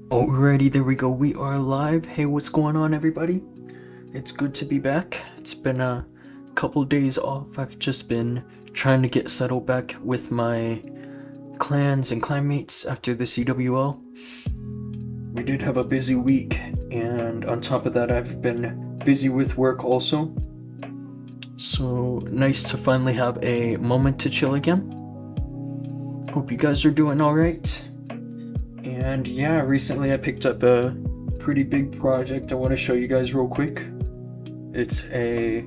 Alrighty, there we go. We are live. Hey, what's going on, everybody? It's good to be back. It's been a couple days off. I've just been trying to get settled back with my clans and clanmates after the CWL. We did have a busy week, and on top of that, I've been busy with work also. So nice to finally have a moment to chill again. Hope you guys are doing alright. And yeah, recently I picked up a pretty big project I want to show you guys real quick. It's a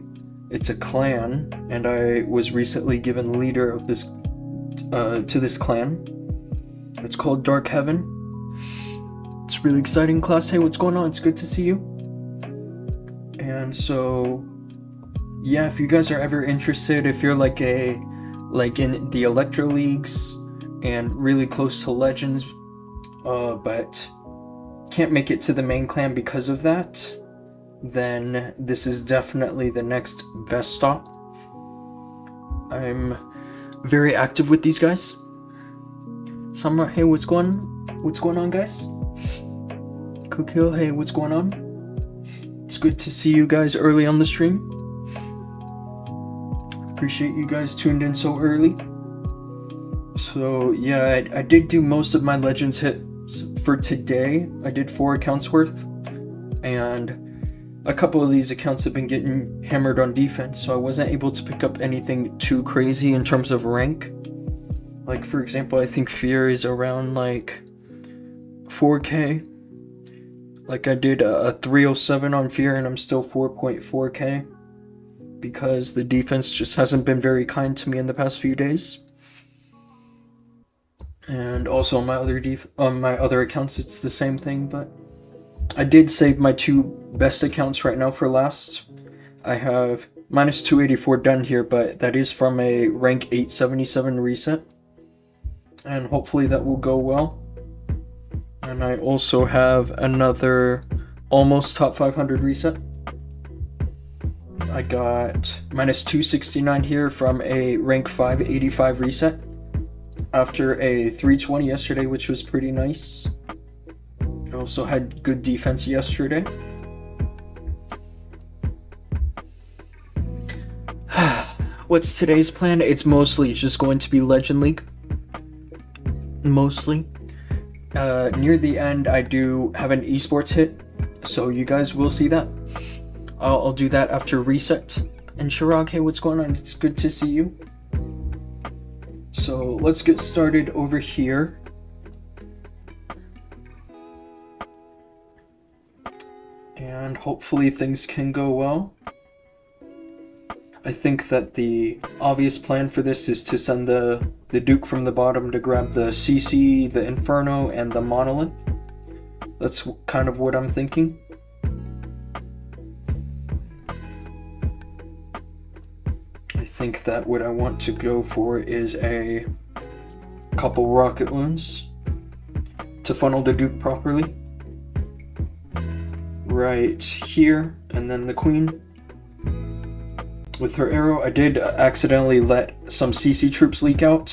clan, and I was recently given leader of this to this clan. It's called Dark Heaven. It's really exciting, class. Hey, what's going on? It's good to see you. And so yeah, if you guys are ever interested, if you're like in the Electro Leagues and really close to Legends, but can't make it to the main clan because of that, then this is definitely the next best stop. I'm very active with these guys. Samra, hey, what's going on, guys? Cookhill, hey, what's going on? It's good to see you guys early on the stream. Appreciate you guys tuned in so early. So yeah, I did do most of my Legends hits for today. I did 4 accounts worth, and a couple of these accounts have been getting hammered on defense, so I wasn't able to pick up anything too crazy in terms of rank. Like, for example, I think Fear is around like 4k. Like, I did a 307 on Fear, and I'm still 4.4k because the defense just hasn't been very kind to me in the past few days. And also on my other accounts it's the same thing, but I did save my 2 best accounts right now for last. I have minus 284 done here, but that is from a rank 877 reset, and hopefully that will go well. And I also have another almost top 500 reset. I got minus 269 here from a rank 585 reset after a 320 yesterday, which was pretty nice. I also had good defense yesterday. What's today's plan? It's mostly just going to be Legend League. Mostly. Near the end, I do have an esports hit, so you guys will see that. I'll do that after reset. And Chirag, hey, what's going on? It's good to see you. So let's get started over here. And hopefully things can go well. I think that the obvious plan for this is to send the Duke from the bottom to grab the CC, the Inferno, and the Monolith. That's kind of what I'm thinking. I think that what I want to go for is a couple rocket wounds to funnel the Duke properly. Right here, and then the Queen. With her arrow, I did accidentally let some CC troops leak out,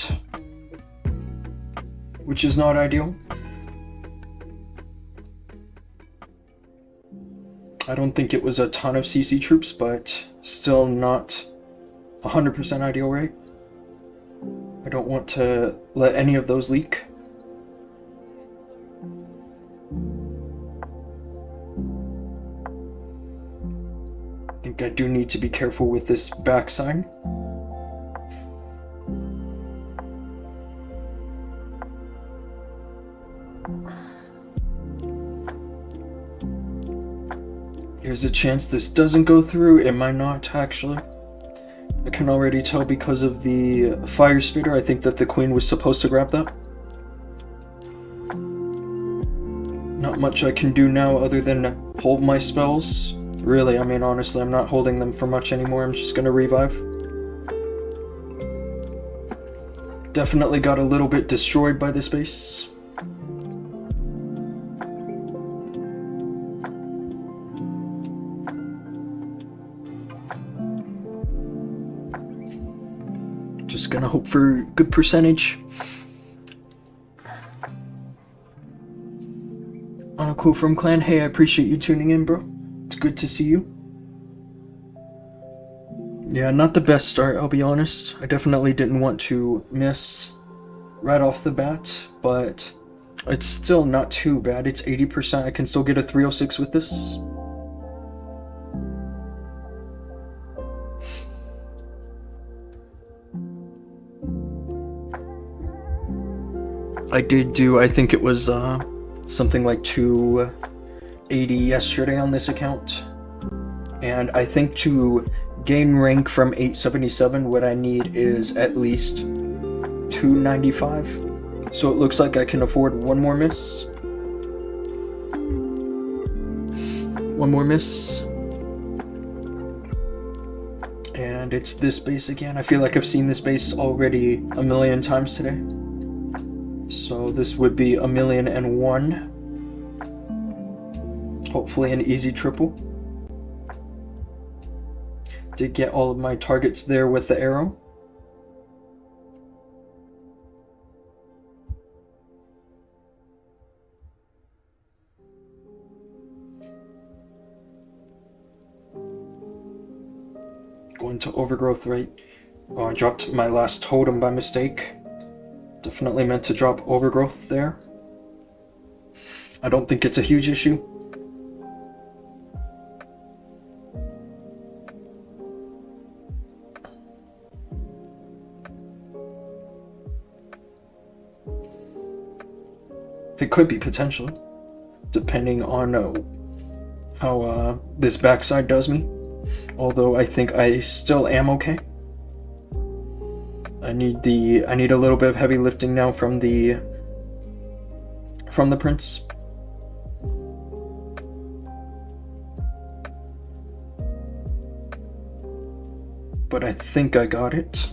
which is not ideal. I don't think it was a ton of CC troops, but still not 100% ideal, right? I don't want to let any of those leak. I think I do need to be careful with this backside. There's a chance this doesn't go through. It might not, actually. I can already tell because of the fire spitter. I think that the Queen was supposed to grab that. Not much I can do now other than hold my spells. Really, I mean, honestly, I'm not holding them for much anymore. I'm just gonna revive. Definitely got a little bit destroyed by this base. Just gonna hope for good percentage. Cool from Clan, hey, I appreciate you tuning in, bro. It's good to see you. Yeah, not the best start, I'll be honest. I definitely didn't want to miss right off the bat, but it's still not too bad. It's 80%. I can still get a 306 with this. I did do, I think it was something like 280 yesterday on this account. And I think to gain rank from 877, what I need is at least 295. So it looks like I can afford one more miss. One more miss. And it's this base again. I feel like I've seen this base already a million times today. So this would be 1,000,001. Hopefully an easy triple. Did get all of my targets there with the arrow. Going to overgrowth right. Oh, I dropped my last totem by mistake. Definitely meant to drop overgrowth there. I don't think it's a huge issue. It could be potentially, depending on how this backside does me. Although I think I still am okay. I need a little bit of heavy lifting now from the prince. But I think I got it.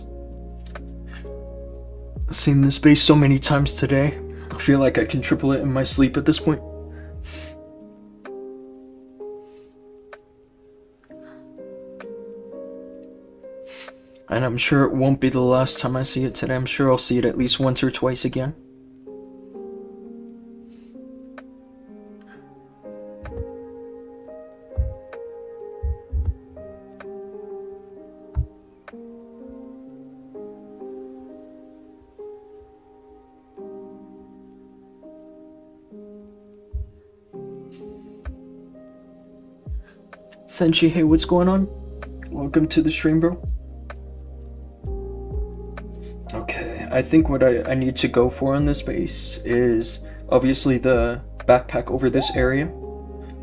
I've seen this base so many times today. I feel like I can triple it in my sleep at this point. And I'm sure it won't be the last time I see it today. I'm sure I'll see it at least once or twice again. Senshi, hey, what's going on? Welcome to the stream, bro. Okay, I think what I need to go for on this base is obviously the backpack over this area.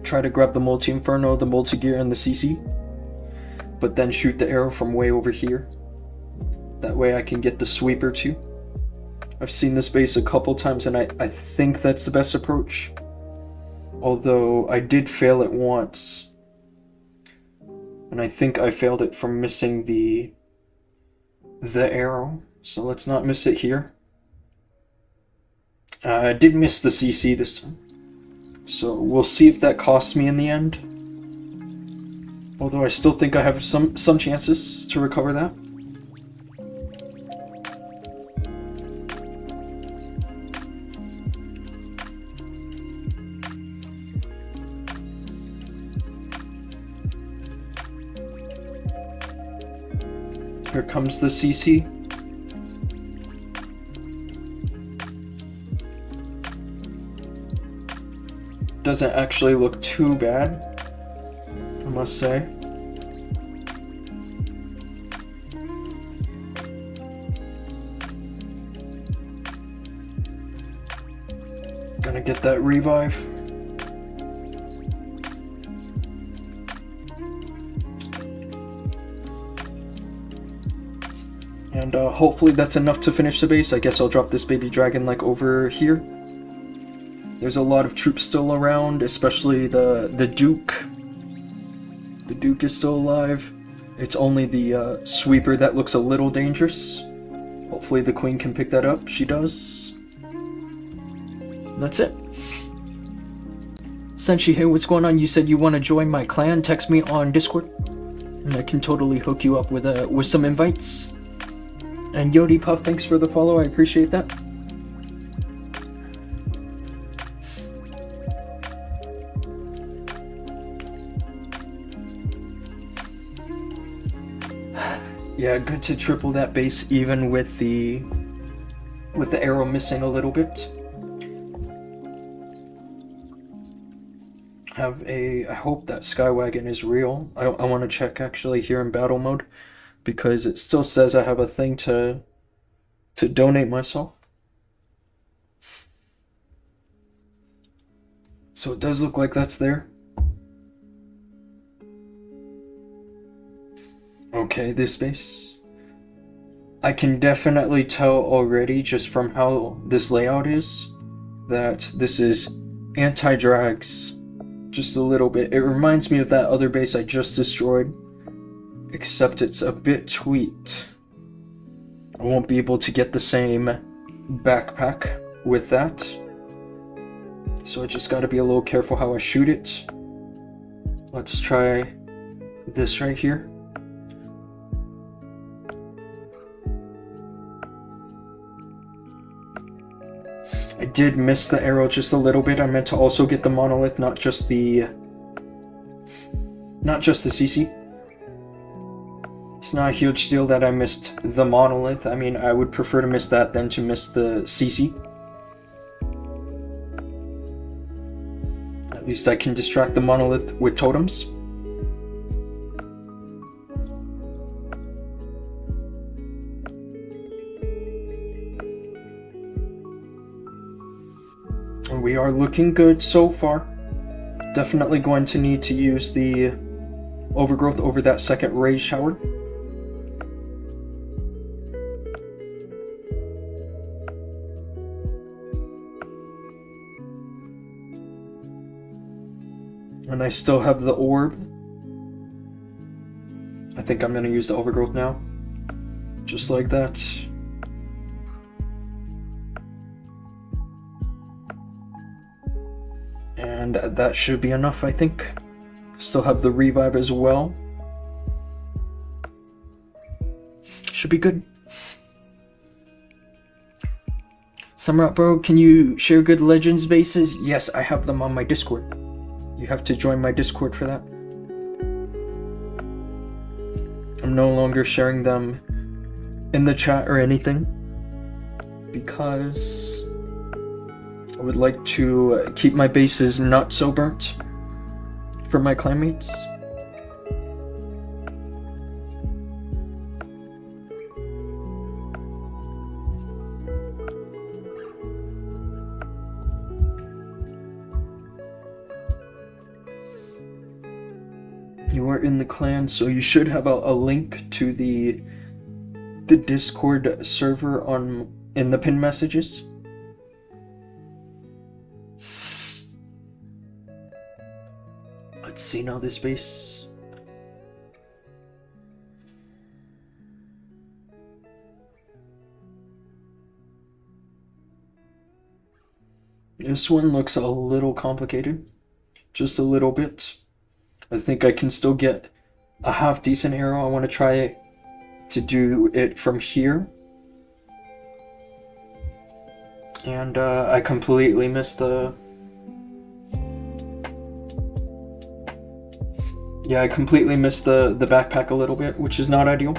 Try to grab the multi-inferno, the multi-gear, and the CC. But then shoot the arrow from way over here. That way I can get the sweeper too. I've seen this base a couple times and I think that's the best approach. Although I did fail it once. And I think I failed it from missing the arrow. So let's not miss it here. I did miss the CC this time. So we'll see if that costs me in the end. Although I still think I have some chances to recover that. Here comes the CC. Doesn't actually look too bad, I must say. Gonna get that revive. And hopefully that's enough to finish the base. I guess I'll drop this baby dragon like over here. There's a lot of troops still around, especially the Duke. The Duke is still alive. It's only the sweeper that looks a little dangerous. Hopefully the queen can pick that up. She does. And that's it. Senshi, hey, what's going on? You said you want to join my clan. Text me on Discord, and I can totally hook you up with some invites. And Yodi Puff, thanks for the follow, I appreciate that. Yeah, good to triple that base even with the arrow missing a little bit. I hope that Skywagon is real. I want to check actually here in battle mode, because it still says I have a thing to donate myself. So it does look like that's there. Okay, this base. I can definitely tell already just from how this layout is that this is anti-drags just a little bit. It reminds me of that other base I just destroyed, except it's a bit tweaked. I won't be able to get the same backpack with that, so I just gotta be a little careful how I shoot it. Let's try this right here. I did miss the arrow just a little bit. I meant to also get the monolith, not just the CC. It's not a huge deal that I missed the monolith. I mean, I would prefer to miss that than to miss the CC. At least I can distract the monolith with totems. We are looking good so far. Definitely going to need to use the overgrowth over that second rage shower. And I still have the orb. I think I'm going to use the overgrowth now. Just like that. And that should be enough, I think. Still have the revive as well. Should be good. Summerup bro, can you share good Legends bases? Yes, I have them on my Discord. You have to join my Discord for that. I'm no longer sharing them in the chat or anything, because I would like to keep my bases not so burnt for my clanmates. You are in the clan, so you should have a link to the Discord server in the pinned messages. Let's see now this base. This one looks a little complicated, just a little bit. I think I can still get a half decent arrow. I want to try to do it from here. And I completely missed the... Yeah, I completely missed the backpack a little bit, which is not ideal.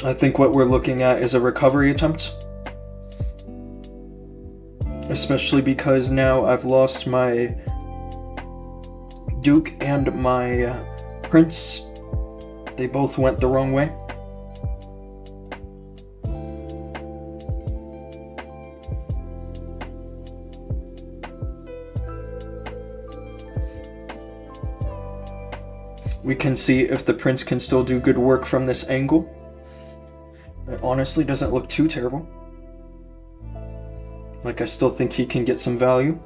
I think what we're looking at is a recovery attempt. Especially because now I've lost my Duke and my Prince. They both went the wrong way. We can see if the Prince can still do good work from this angle. It honestly doesn't look too terrible. Like, I still think he can get some value.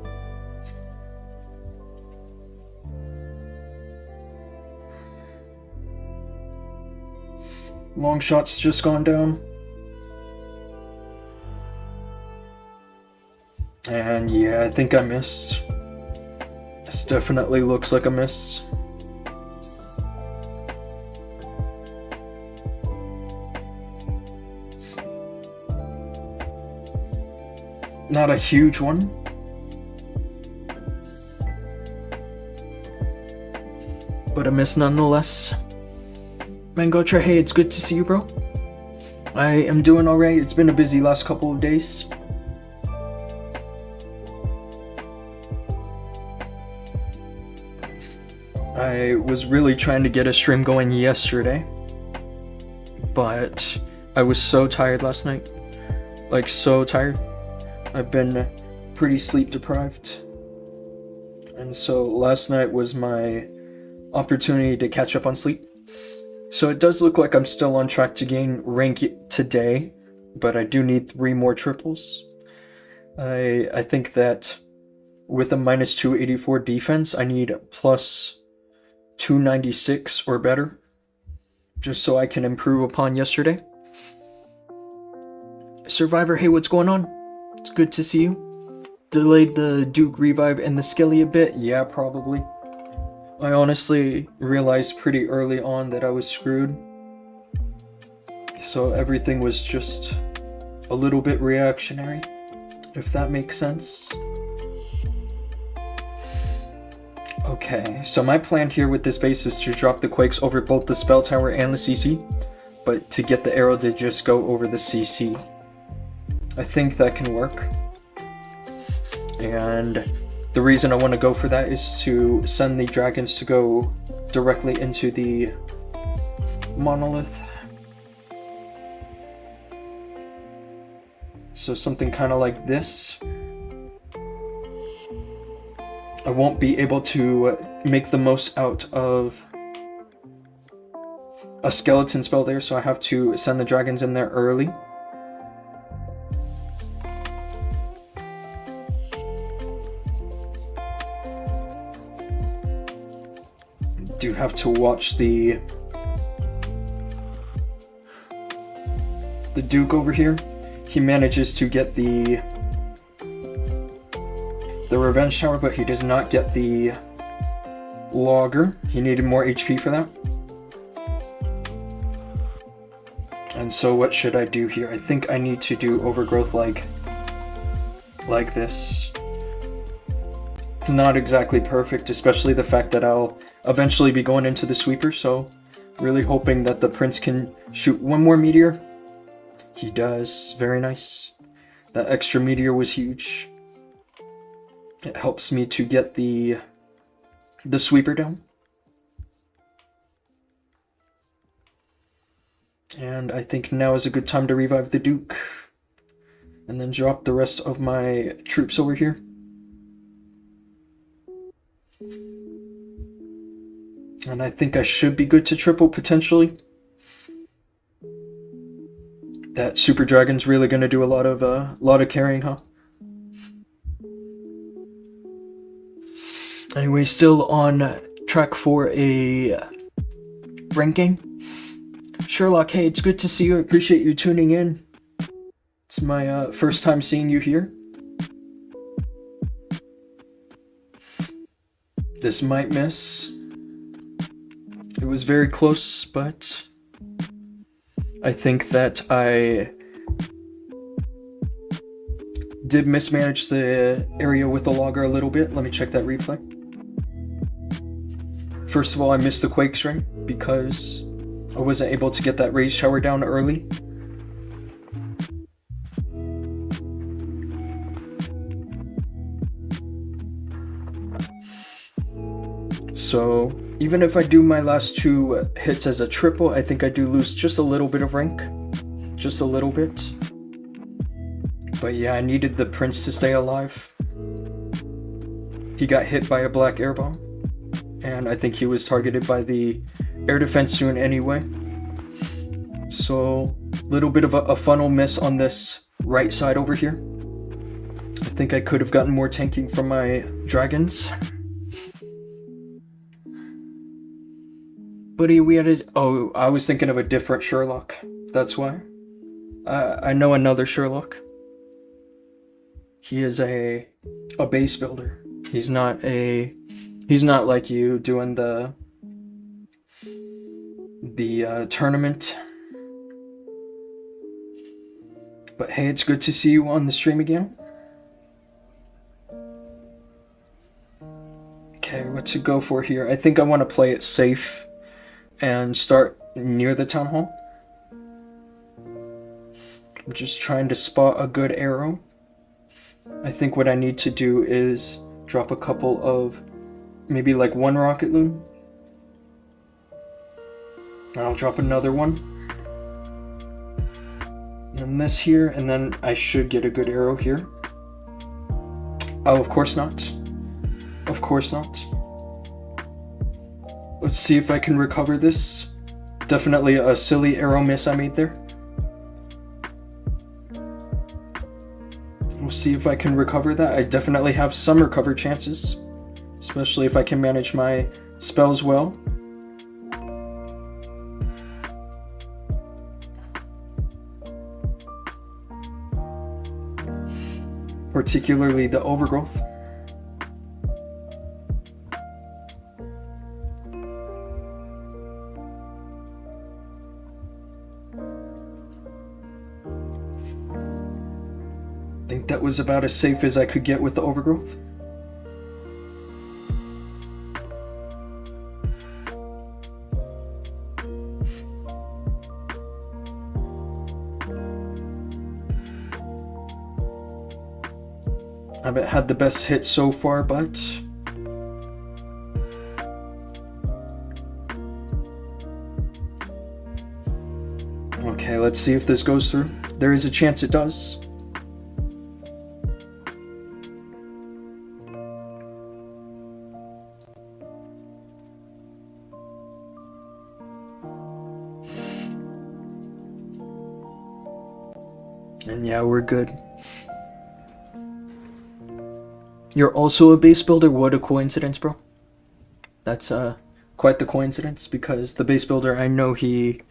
Long shot's just gone down. And yeah, I think I missed. This definitely looks like a miss. Not a huge one. But a miss nonetheless. Mangotra, hey, it's good to see you, bro. I am doing alright. It's been a busy last couple of days. I was really trying to get a stream going yesterday, but I was so tired last night. Like, so tired. I've been pretty sleep deprived. And so last night was my opportunity to catch up on sleep. So it does look like I'm still on track to gain rank today, but I do need 3 more triples. I think that with a minus 284 defense, I need plus 296 or better, just so I can improve upon yesterday. Survivor, hey, what's going on? It's good to see you. Delayed the Duke revive and the Skelly a bit? Yeah, probably. I honestly realized pretty early on that I was screwed. So everything was just a little bit reactionary, if that makes sense. Okay, so my plan here with this base is to drop the Quakes over both the Spell Tower and the CC, but to get the arrow to just go over the CC. I think that can work. And the reason I want to go for that is to send the dragons to go directly into the monolith. So something kind of like this. I won't be able to make the most out of a skeleton spell there, so I have to send the dragons in there early. Do have to watch the Duke over here. He manages to get the Revenge Tower, but he does not get the Logger. He needed more HP for that. And so what should I do here? I think I need to do Overgrowth like this. It's not exactly perfect, especially the fact that I'll eventually be going into the sweeper, so really hoping that the prince can shoot 1 more meteor. He does. Very nice. That extra meteor was huge. It helps me to get the sweeper down. And I think now is a good time to revive the Duke. And then drop the rest of my troops over here. And I think I should be good to triple, potentially. That Super Dragon's really going to do a lot of carrying, huh? Anyway, still on track for a ranking. Sherlock, hey, it's good to see you. I appreciate you tuning in. It's my first time seeing you here. This might miss. It was very close, but I think that I did mismanage the area with the logger a little bit. Let me check that replay. First of all, I missed the Quakes ring because I wasn't able to get that Rage Tower down early. So even if I do my last 2 hits as a triple, I think I do lose just a little bit of rank. Just a little bit. But yeah, I needed the prince to stay alive. He got hit by a black air bomb. And I think he was targeted by the air defense unit anyway. So, little bit of a funnel miss on this right side over here. I think I could have gotten more tanking from my dragons. But we had a... Oh, I was thinking of a different Sherlock. That's why. I know another Sherlock. He is a base builder. He's not like you doing the tournament. But hey, it's good to see you on the stream again. Okay, what to go for here? I think I want to play it safe and start near the town hall. I'm just trying to spot a good arrow. I think what I need to do is drop a couple of, maybe like one rocket loon. And I'll drop another one. And this here, and then I should get a good arrow here. Oh, of course not. Of course not. Let's see if I can recover this. Definitely a silly arrow miss I made there. We'll see if I can recover that. I definitely have some recover chances, especially if I can manage my spells well. Particularly the overgrowth. I think that was about as safe as I could get with the overgrowth. I haven't had the best hit so far, but okay, let's see if this goes through. There is a chance it does. And yeah, we're good. You're also a base builder? What a coincidence, bro. That's quite the coincidence, because the base builder, I know he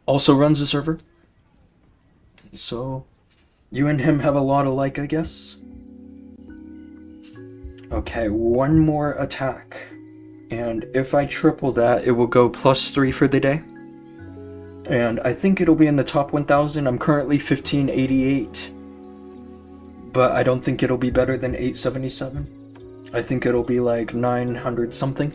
also runs a server. So you and him have a lot alike, I guess. Okay, one more attack. And if I triple that, it will go +3 for the day. And I think it'll be in the top 1,000. I'm currently 1588. But I don't think it'll be better than 877. I think it'll be like 900 something.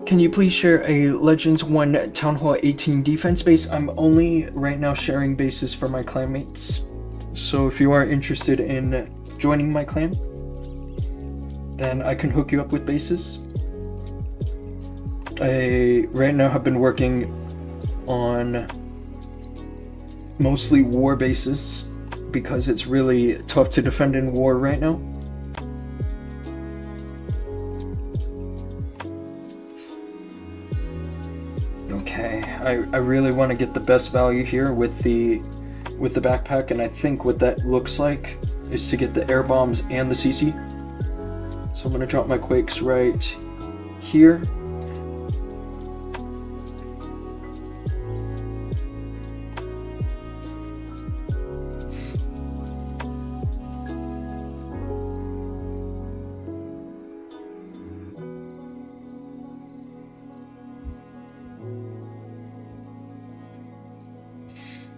Can you please share a Legends 1 Town Hall 18 defense base? I'm only right now sharing bases for my clanmates. So if you are interested in joining my clan, then I can hook you up with bases. I right now have been working on mostly war bases, because it's really tough to defend in war right now. Okay, I really want to get the best value here with the backpack, and I think what that looks like is to get the air bombs and the CC. So I'm gonna drop my quakes right here.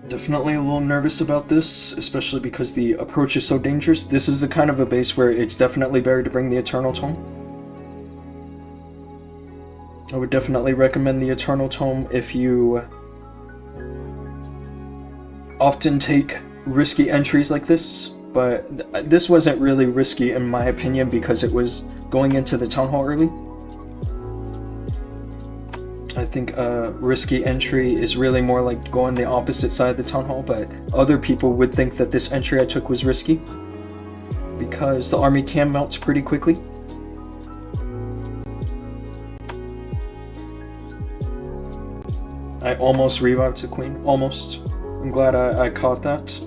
Definitely a little nervous about this, especially because the approach is so dangerous. This is the kind of a base where it's definitely better to bring the Eternal Tome. I would definitely recommend the Eternal Tome if you often take risky entries like this, but this wasn't really risky in my opinion because it was going into the Town Hall early. I think a risky entry is really more like going the opposite side of the Town Hall, but other people would think that this entry I took was risky because the army can mount pretty quickly. I almost revived the queen, almost. I'm glad I caught that.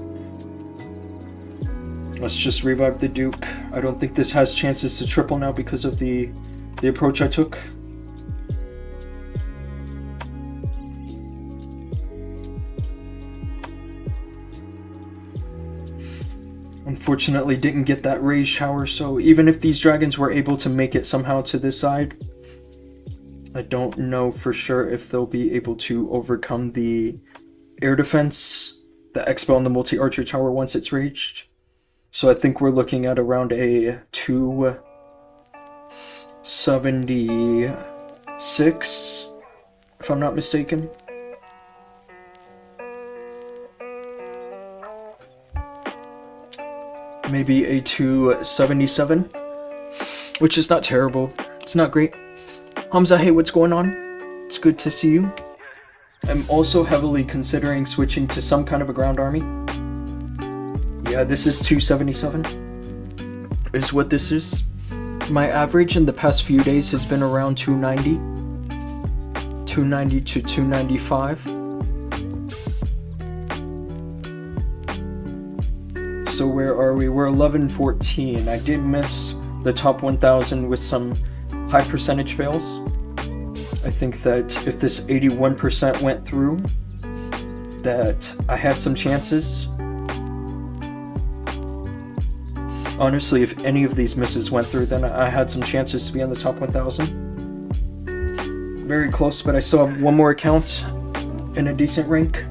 Let's just revive the Duke. I don't think this has chances to triple now because of the approach I took. Unfortunately didn't get that raise shower, so even if these dragons were able to make it somehow to this side, I don't know for sure if they'll be able to overcome the air defense, the expel, and the multi-archer tower once it's reached. So I think we're looking at around a 276, if I'm not mistaken. Maybe a 277, which is not terrible. It's not great. Hamza, hey, what's going on? It's good to see you. I'm also heavily considering switching to some kind of a ground army. Yeah, this is 277, is what this is. My average in the past few days has been around 290 to 295. So where are we? We're 1114. I did miss the top 1000 with some high percentage fails. I think that if this 81% went through, that I had some chances. Honestly, if any of these misses went through, then I had some chances to be on the top 1000. Very close, but I still have one more account in a decent rank.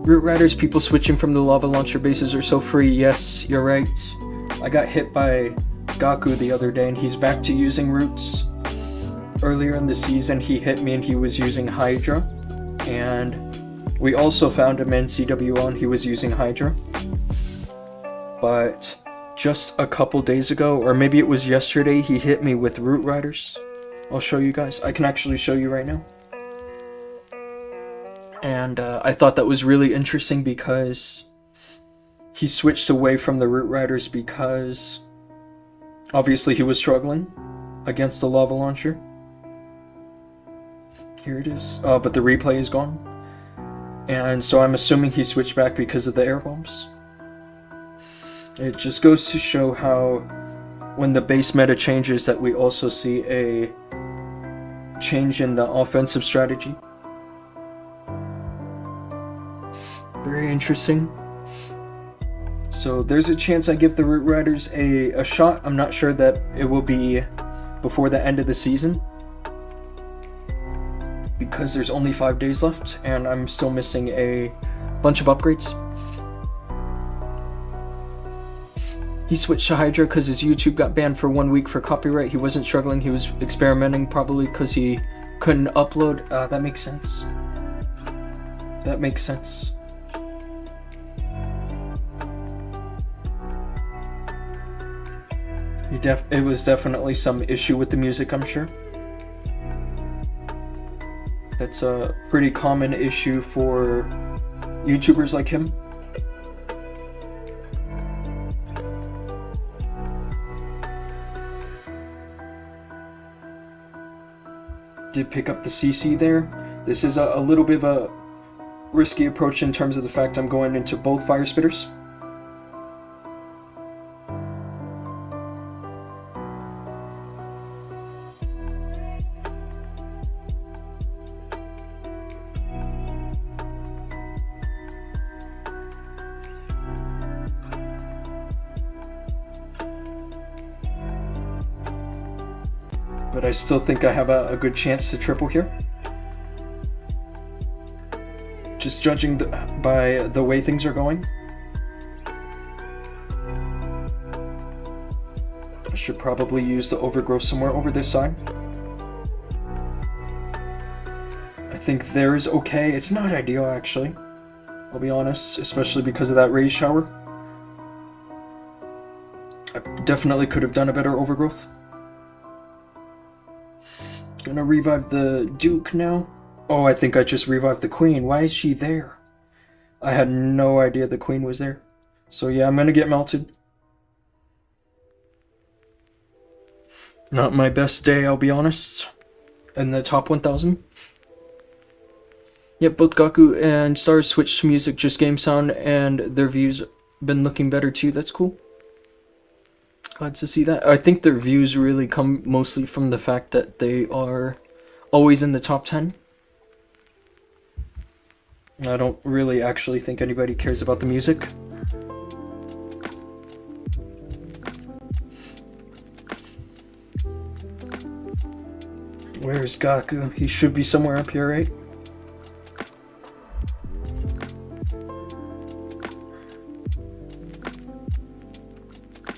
Root Riders, people switching from the lava launcher bases are so free. Yes, you're right. I got hit by Gaku the other day and he's back to using roots. Earlier in the season he hit me and he was using Hydra. And we also found him in CWO and he was using Hydra. But just a couple days ago, or maybe it was yesterday, he hit me with Root Riders. I'll show you guys. I can actually show you right now. And I thought that was really interesting because he switched away from the Root Riders because obviously he was struggling against the lava launcher. Here it is. But the replay is gone. And so I'm assuming he switched back because of the air bombs. It just goes to show how when the base meta changes that we also see a change in the offensive strategy. Very interesting. So there's a chance I give the Root Riders a shot. I'm not sure that it will be before the end of the season, because there's only 5 days left and I'm still missing a bunch of upgrades. He switched to Hydra because his YouTube got banned for 1 week for copyright. He wasn't struggling, he was experimenting, probably because he couldn't upload. That makes sense. That makes sense. It was definitely some issue with the music, I'm sure. That's a pretty common issue for YouTubers like him. Did pick up the CC there. This is a little bit of a risky approach in terms of the fact I'm going into both fire spitters. But I still think I have a good chance to triple here. Just judging by the way things are going. I should probably use the overgrowth somewhere over this side. I think there's okay. It's not ideal actually, I'll be honest, especially because of that raise shower. I definitely could have done a better overgrowth. Gonna revive the Duke now. Oh, I think I just revived the Queen. Why is she there? I had no idea the Queen was there. So yeah, I'm gonna get melted. Not my best day, I'll be honest. In the top 1000. Yep, both Gaku and Stars switched to music, just game sound, and their views been looking better too. That's cool. Glad to see that. I think their views really come mostly from the fact that they are always in the top 10. I don't really actually think anybody cares about the music. Where's Gaku? He should be somewhere up here, right?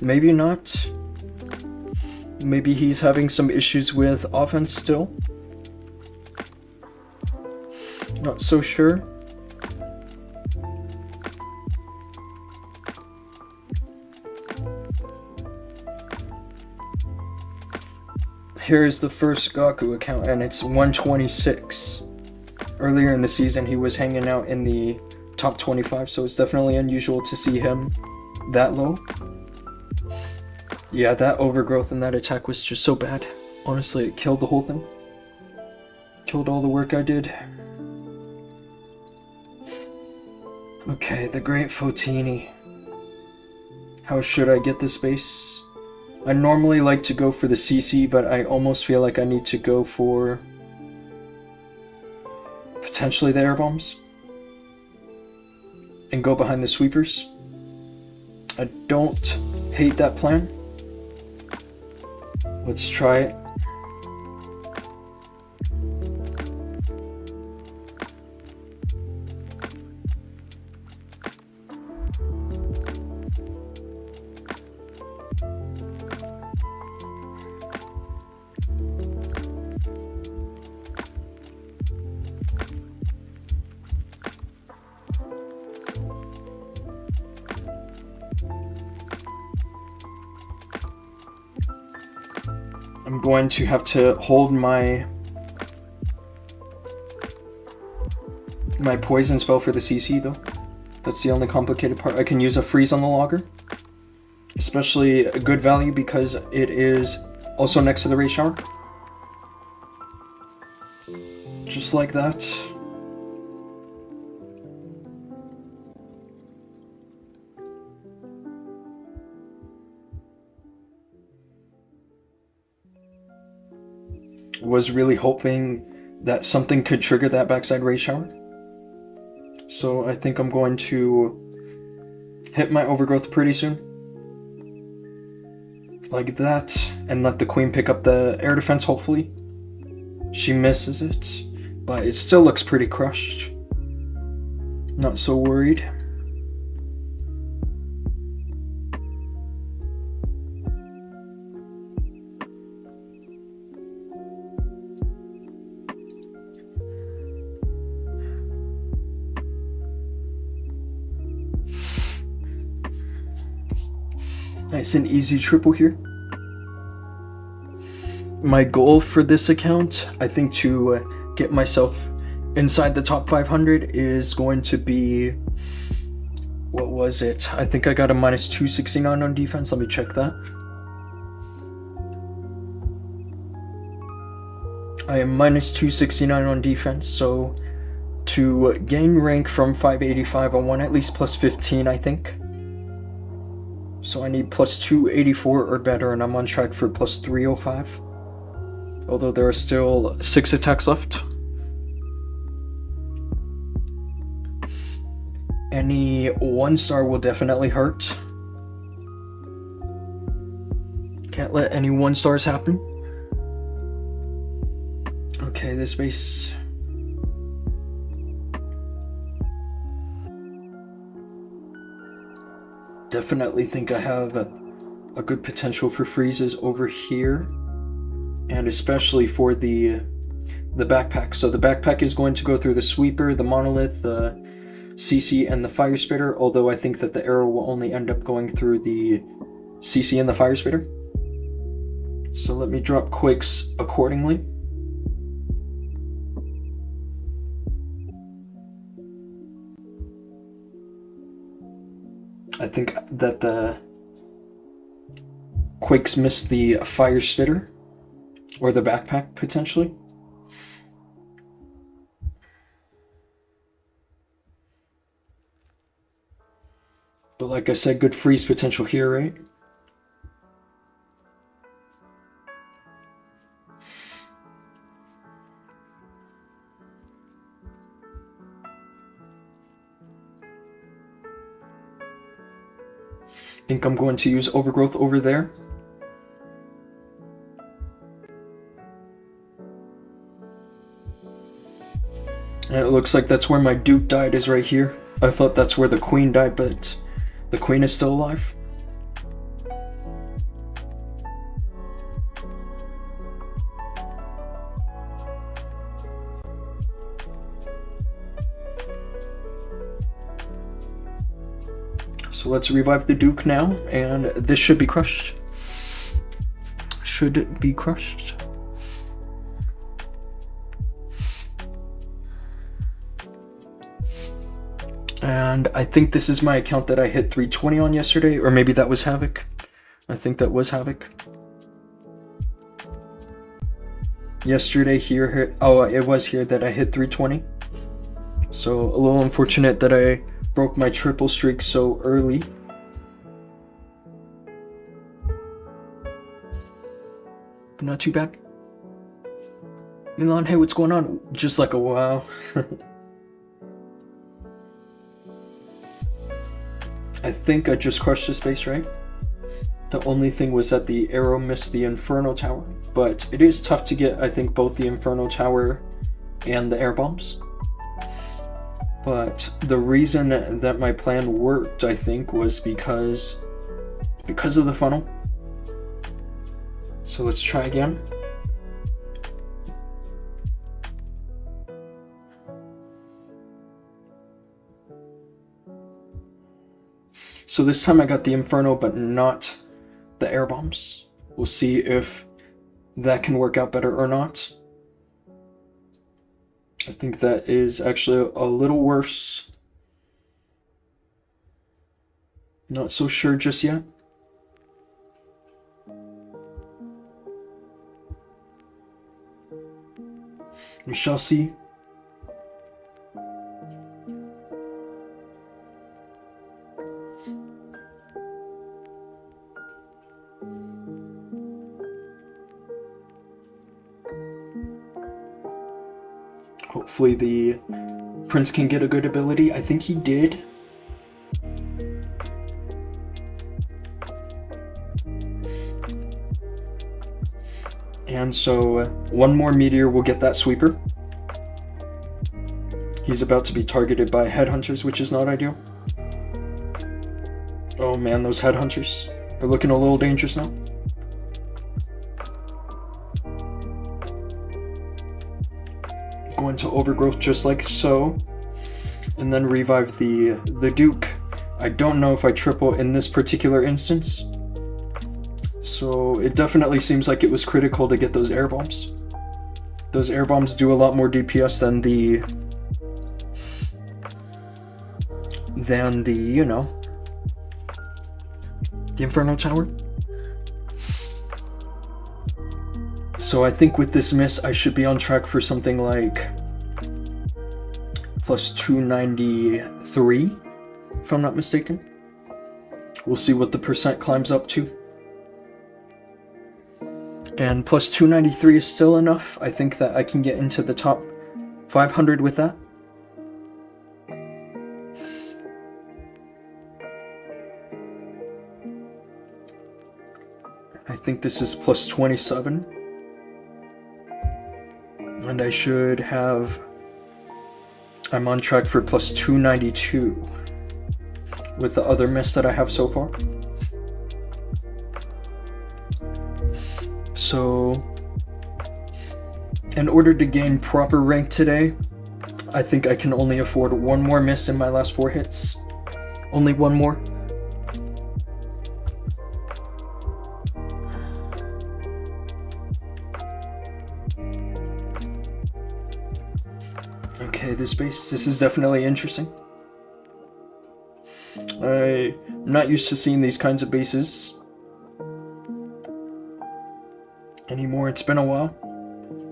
Maybe not. Maybe he's having some issues with offense still. Not so sure. Here's the first Gaku account, and it's 126. Earlier in the season, he was hanging out in the top 25, so it's definitely unusual to see him that low. Yeah, that overgrowth and that attack was just so bad. Honestly, it killed the whole thing. Killed all the work I did. Okay, the Great Fotini. How should I get this base? I normally like to go for the CC, but I almost feel like I need to go for potentially the air bombs and go behind the sweepers. I don't hate that plan. Let's try it. I'm going to have to hold my poison spell for the CC though. That's the only complicated part. I can use a freeze on the logger. Especially a good value because it is also next to the ray shower. Just like that. Was really hoping that something could trigger that backside ray shower. So I think I'm going to hit my overgrowth pretty soon. Like that, and let the queen pick up the air defense, hopefully. She misses it, but it still looks pretty crushed. Not so worried. Nice and easy triple here. My goal for this account, I think, to get myself inside the top 500 is going to be, what was it? I think I got a minus 269 on defense. Let me check that. I am minus 269 on defense, so to gain rank from 585, I want at least plus 15, I think. So I need plus 284 or better, and I'm on track for plus 305. Although there are still 6 attacks left. Any 1-star will definitely hurt. Can't let any 1-stars happen. Okay, this base... Definitely think I have a good potential for freezes over here, and especially for the backpack. So the backpack is going to go through the sweeper, the monolith, the CC, and the fire spitter, although I think that the arrow will only end up going through the CC and the fire spitter. So let me drop quakes accordingly. I think that the quakes missed the fire spitter, or the backpack, potentially. But like I said, good freeze potential here, right? Think I'm going to use overgrowth over there. And it looks like that's where my Duke died, is right here. I thought that's where the Queen died, but the Queen is still alive. So let's revive the Duke now, and this should be crushed. Should be crushed. And I think this is my account that I hit 320 on yesterday, or maybe that was Havoc. I think that was Havoc. Yesterday here, oh, it was here that I hit 320. So a little unfortunate that I broke my triple streak so early. But not too bad. Milan, hey, what's going on? Just like a wow. I think I just crushed the space, right? The only thing was that the arrow missed the Inferno Tower, but it is tough to get, I think, both the Inferno Tower and the air bombs. But the reason that my plan worked, I think, was because of the funnel. So let's try again. So this time I got the Inferno, but not the air bombs. We'll see if that can work out better or not. I think that is actually a little worse. Not so sure just yet. We shall see. Hopefully the Prince can get a good ability. I think he did. And so one more meteor will get that sweeper. He's about to be targeted by headhunters, which is not ideal. Oh man, those headhunters are looking a little dangerous now. Go into overgrowth just like so, and then revive the Duke. I don't know if I triple in this particular instance, so it definitely seems like it was critical to get those air bombs. Those air bombs do a lot more DPS than the you know, the Inferno Tower. So I think with this miss, I should be on track for something like plus 293, if I'm not mistaken. We'll see what the percent climbs up to. And plus 293 is still enough. I think that I can get into the top 500 with that. I think this is plus 27. And I should have... I'm on track for plus 292 with the other miss that I have so far. So, in order to gain proper rank today, I think I can only afford one more miss in my last 4 hits. Only one more. Okay, this base, this is definitely interesting. I'm not used to seeing these kinds of bases anymore. It's been a while.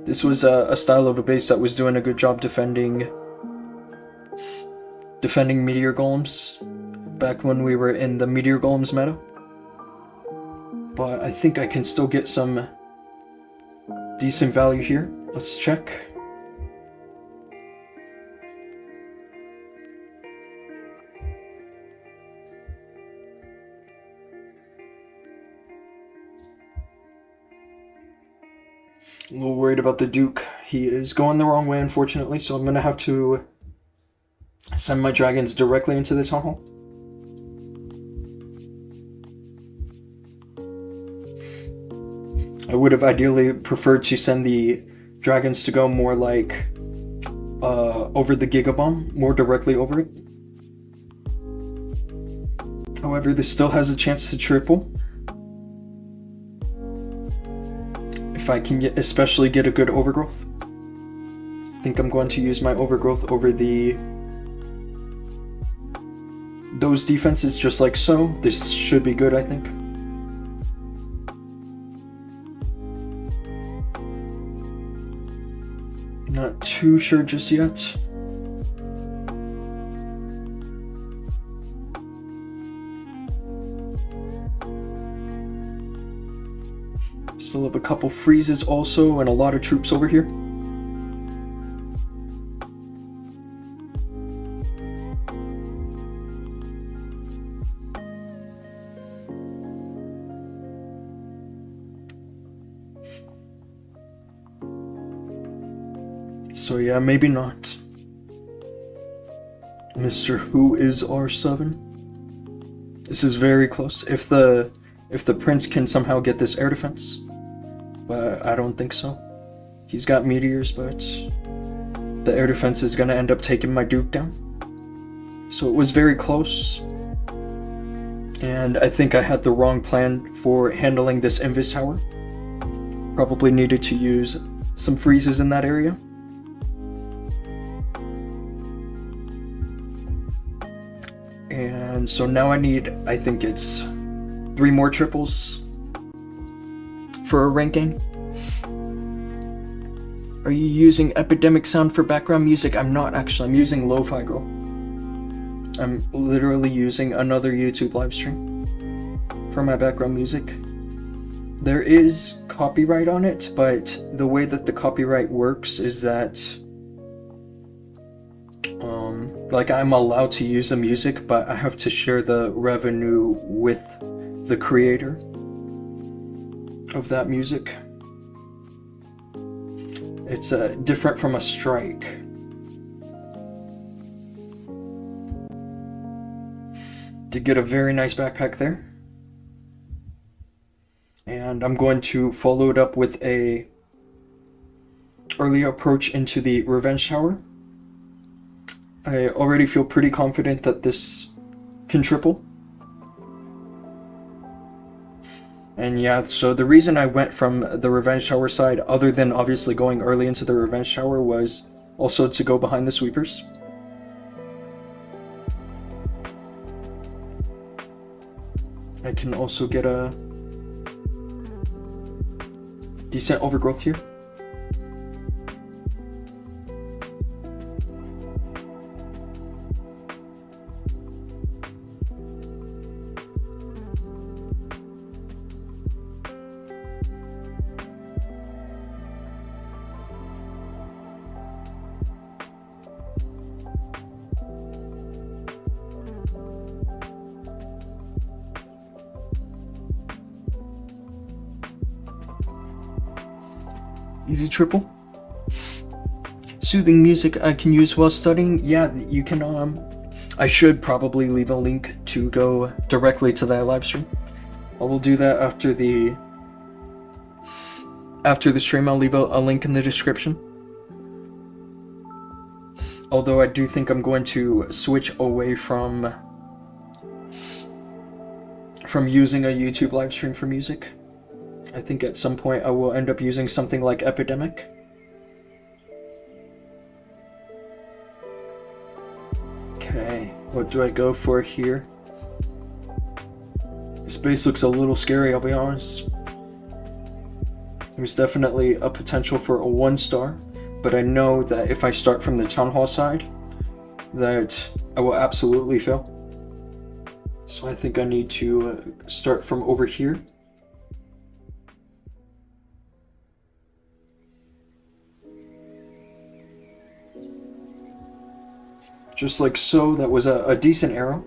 This was a style of a base that was doing a good job defending meteor golems back when we were in the meteor golems meta. But I think I can still get some decent value here. Let's check. A little worried about the Duke. He is going the wrong way, unfortunately, so I'm gonna have to send my dragons directly into the town hall. I would have ideally preferred to send the dragons to go more like over the Gigabomb, more directly over it. However, this still has a chance to triple. If I can especially get a good overgrowth. I think I'm going to use my overgrowth over those defenses just like so. This should be good, I think. Not too sure just yet. Still have a couple freezes also and a lot of troops over here. So yeah, maybe not. Mr. Who is R7? This is very close. If the prince can somehow get this air defense, but I don't think so. He's got meteors, but the air defense is gonna end up taking my Duke down. So it was very close. And I think I had the wrong plan for handling this Invis tower. Probably needed to use some freezes in that area. And so now I need, I think it's 3 more triples for a ranking. Are you using Epidemic Sound for background music? I'm not actually, I'm using Lo-Fi Girl. I'm literally using another YouTube live stream for my background music. There is copyright on it, but the way that the copyright works is that like I'm allowed to use the music, but I have to share the revenue with the creator of that music. It's different from a strike. Did get a very nice backpack there. And I'm going to follow it up with a early approach into the Revenge Tower. I already feel pretty confident that this can triple. And yeah, so the reason I went from the Revenge Tower side, other than obviously going early into the Revenge Tower, was also to go behind the sweepers. I can also get a decent overgrowth here. Easy triple. Soothing music I can use while studying. Yeah, you can, I should probably leave a link to go directly to that live stream. I will do that after the stream. I'll leave a link in the description. Although I do think I'm going to switch away from using a YouTube live stream for music. I think at some point I will end up using something like Epidemic. Okay, what do I go for here? This base looks a little scary, I'll be honest. There's definitely a potential for a 1-star, but I know that if I start from the Town Hall side, that I will absolutely fail. So I think I need to start from over here. Just like so. That was a decent arrow.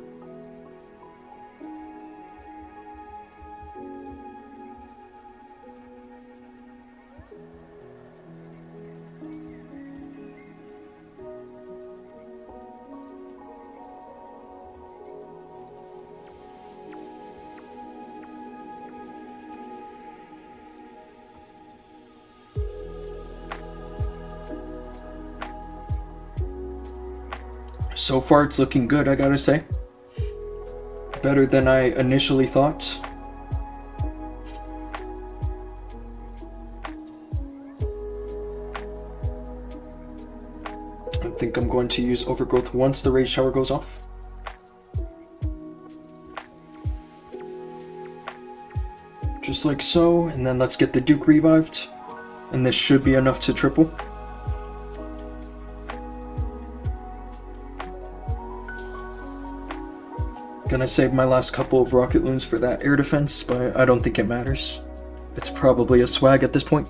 So far it's looking good, I gotta say. Better than I initially thought. I think I'm going to use Overgrowth once the Rage Shower goes off. Just like so, and then let's get the Duke revived. And this should be enough to triple. Gonna save my last couple of rocket loons for that air defense, but I don't think it matters. It's probably a swag at this point.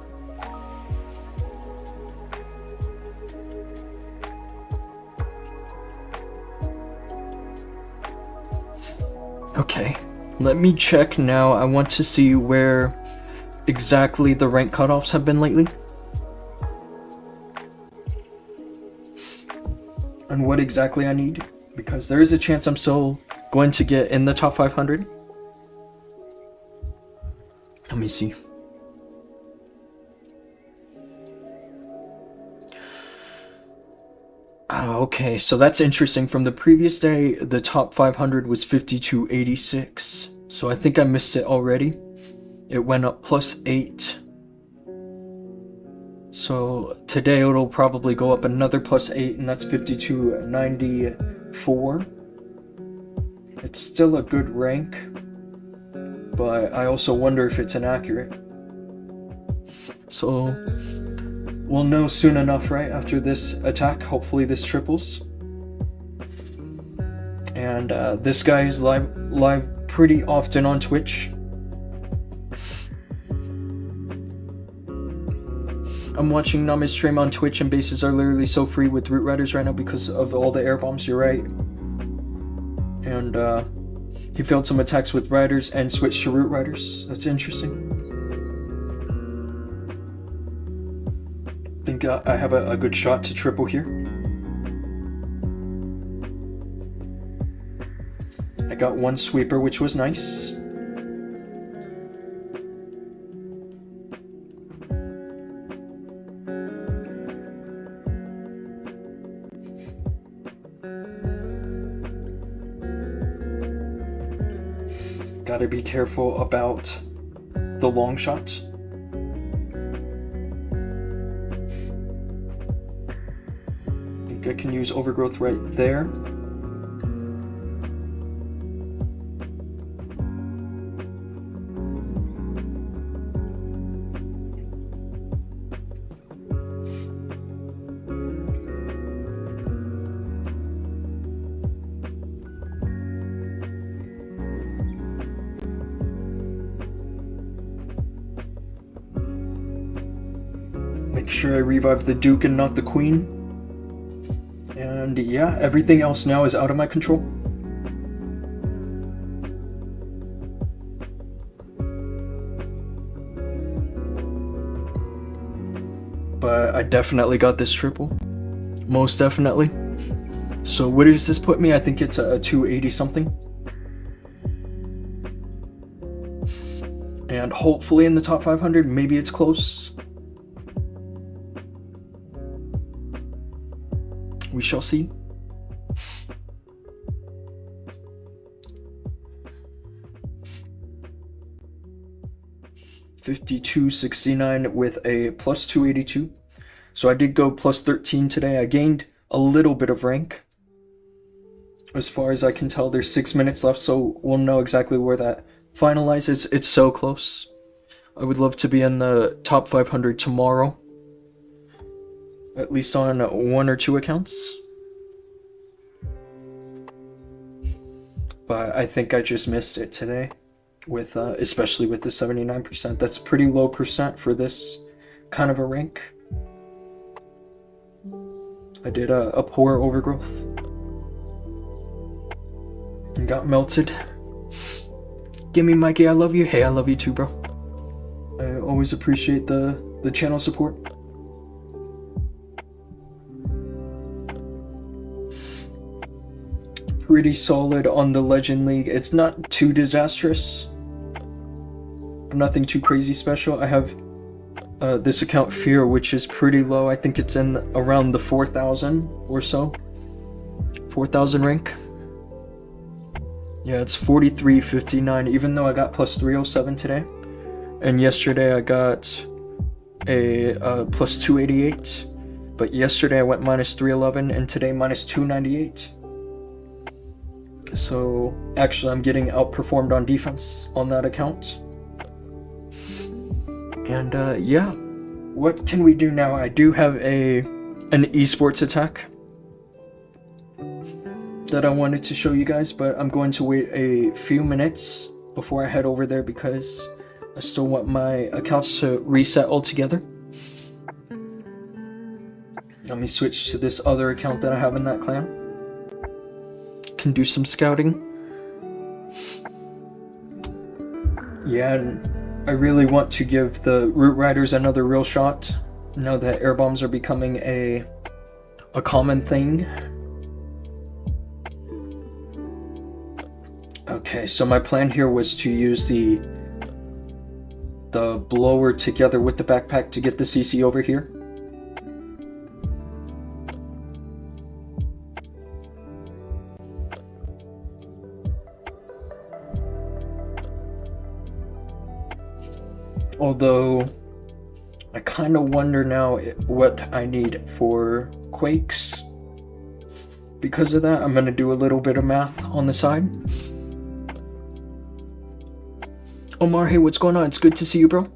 Okay, let me check now. I want to see where exactly the rank cutoffs have been lately. And what exactly I need, because there is a chance I'm still going to get in the top 500. Let me see. Okay, so that's interesting. From the previous day, the top 500 was 5286. So I think I missed it already. It went up +8. So today it'll probably go up another +8, and that's 5294. It's still a good rank, but I also wonder if it's inaccurate. So we'll know soon enough, right? After this attack, hopefully this triples. And this guy is live pretty often on Twitch. I'm watching Nami's stream on Twitch, and bases are literally so free with Root Riders right now because of all the air bombs. You're right. And he failed some attacks with Riders and switched to Root Riders. That's interesting. I think I have a good shot to triple here. I got one sweeper, which was nice. Gotta be careful about the long shots. I think I can use Overgrowth right there. Make sure I revive the Duke and not the Queen. And yeah, everything else now is out of my control. But I definitely got this triple. Most definitely. So what does this put me? I think it's a 280 something. And hopefully in the top 500, maybe it's close. We shall see. $52.69 with a +282. So I did go +13 today. I gained a little bit of rank. As far as I can tell, there's 6 minutes left, so we'll know exactly where that finalizes. It's so close. I would love to be in the top 500 tomorrow. At least on 1 or 2 accounts. But I think I just missed it today. With especially with the 79%. That's pretty low percent for this kind of a rank. I did a poor Overgrowth. And got melted. Gimme Mikey, I love you. Hey, I love you too, bro. I always appreciate the channel support. Pretty solid on the Legend League. It's not too disastrous. Nothing too crazy special. I have this account Fear, which is pretty low. I think it's in around the 4,000 or so. 4,000 rank. Yeah, it's 43.59, even though I got plus 307 today. And yesterday I got a plus 288. But yesterday I went minus 311 and today minus 298. So actually I'm getting outperformed on defense on that account. And yeah, what can we do now? I do have an esports attack that I wanted to show you guys, but I'm going to wait a few minutes before I head over there because I still want my accounts to reset altogether. Let me switch to this other account that I have in that clan. Can do some scouting. Yeah, and I really want to give the Root Riders another real shot now that air bombs are becoming a common thing. Okay, so my plan here was to use the blower together with the backpack to get the CC over here. Although, I kind of wonder now what I need for quakes. Because of that, I'm going to do a little bit of math on the side. Omar, hey, what's going on? It's good to see you, bro.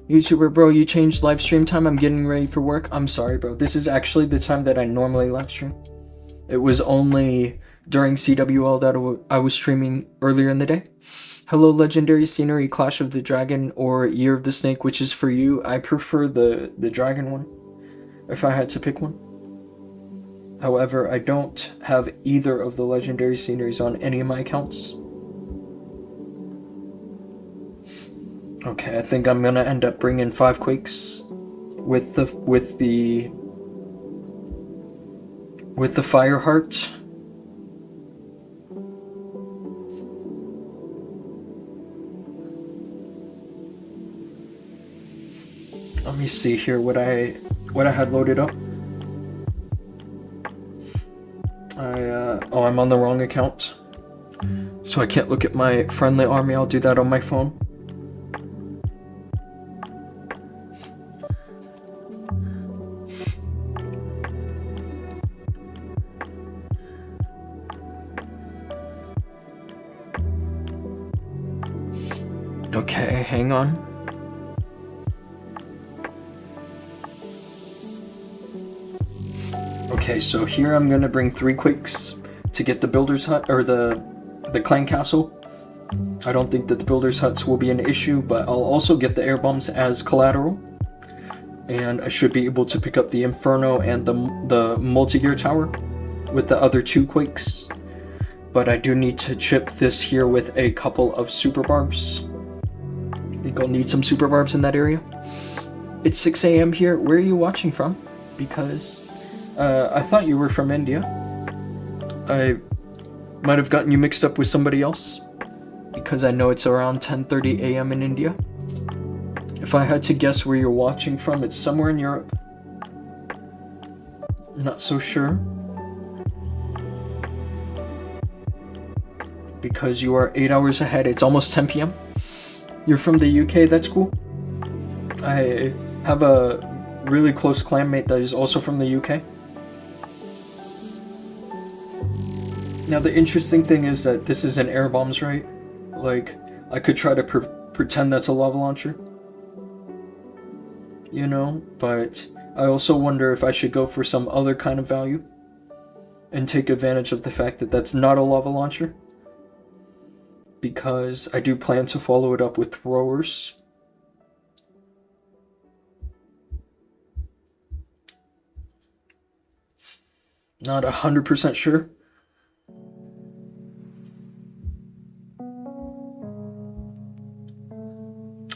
YouTuber, bro, you changed live stream time. I'm getting ready for work. I'm sorry, bro. This is actually the time that I normally live stream. It was only during CWL that I was streaming earlier in the day. Hello, Legendary Scenery, Clash of the Dragon, or Year of the Snake, which is for you. I prefer the dragon one, if I had to pick one. However, I don't have either of the Legendary Sceneries on any of my accounts. Okay, I think I'm gonna end up bringing 5 quakes with the fire heart. Let me see here what I had loaded up. I'm on the wrong account, so I can't look at my friendly army. I'll do that on my phone. Okay, hang on. Okay, so here I'm gonna bring 3 quakes to get the builder's hut, or the clan castle. I don't think that the builder's huts will be an issue, but I'll also get the air bombs as collateral. And I should be able to pick up the Inferno and the multi-gear tower with the other 2 quakes. But I do need to chip this here with a couple of super barbs. I think I'll need some super barbs in that area. It's 6 AM here. Where are you watching from? Because I thought you were from India. I might have gotten you mixed up with somebody else, because I know it's around 10:30 AM in India. If I had to guess where you're watching from, it's somewhere in Europe. Not so sure. Because you are 8 hours ahead. It's almost 10 PM. You're from the UK, that's cool. I have a really close clanmate that is also from the UK. Now the interesting thing is that this is an air bombs, right? Like, I could try to pretend that's a lava launcher. You know, but I also wonder if I should go for some other kind of value and take advantage of the fact that that's not a lava launcher. Because I do plan to follow it up with throwers. Not 100% sure.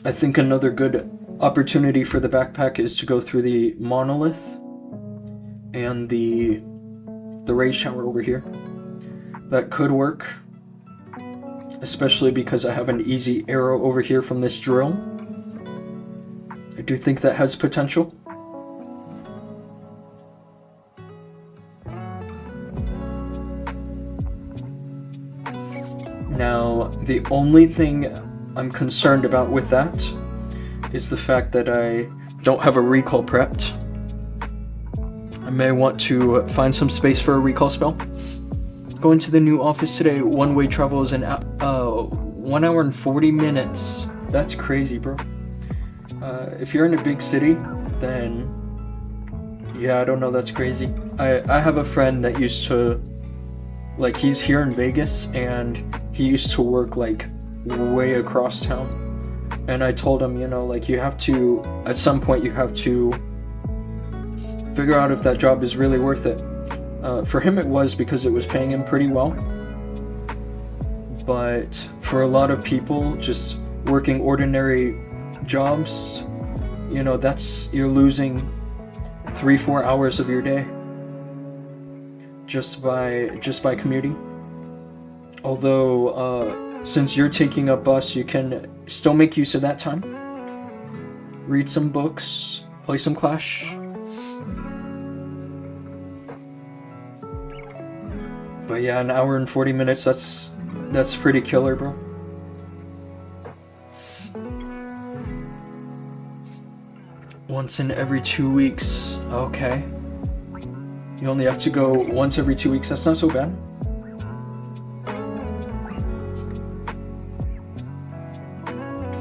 I think another good opportunity for the backpack is to go through the monolith and the rage tower over here. That could work, especially because I have an easy arrow over here from this drill. I do think that has potential. The only thing I'm concerned about with that is the fact that I don't have a recall prepped. I may want to find some space for a recall spell. Going to the new office today, one-way travel is 1 hour and 40 minutes. That's crazy, bro. If you're in a big city, then yeah, I don't know, that's crazy. I have a friend that used to, like, he's here in Vegas and he used to work like way across town. And I told him, you know, like, you have to, at some point you have to figure out if that job is really worth it. For him it was, because it was paying him pretty well. But for a lot of people, just working ordinary jobs, you know, you're losing 3-4 hours of your day just by commuting. Although since you're taking a bus, you can still make use of that time. Read some books, play some Clash. But yeah, 1 hour and 40 minutes, that's pretty killer, bro. Once in every 2 weeks. Okay. You only have to go once every 2 weeks. That's not so bad.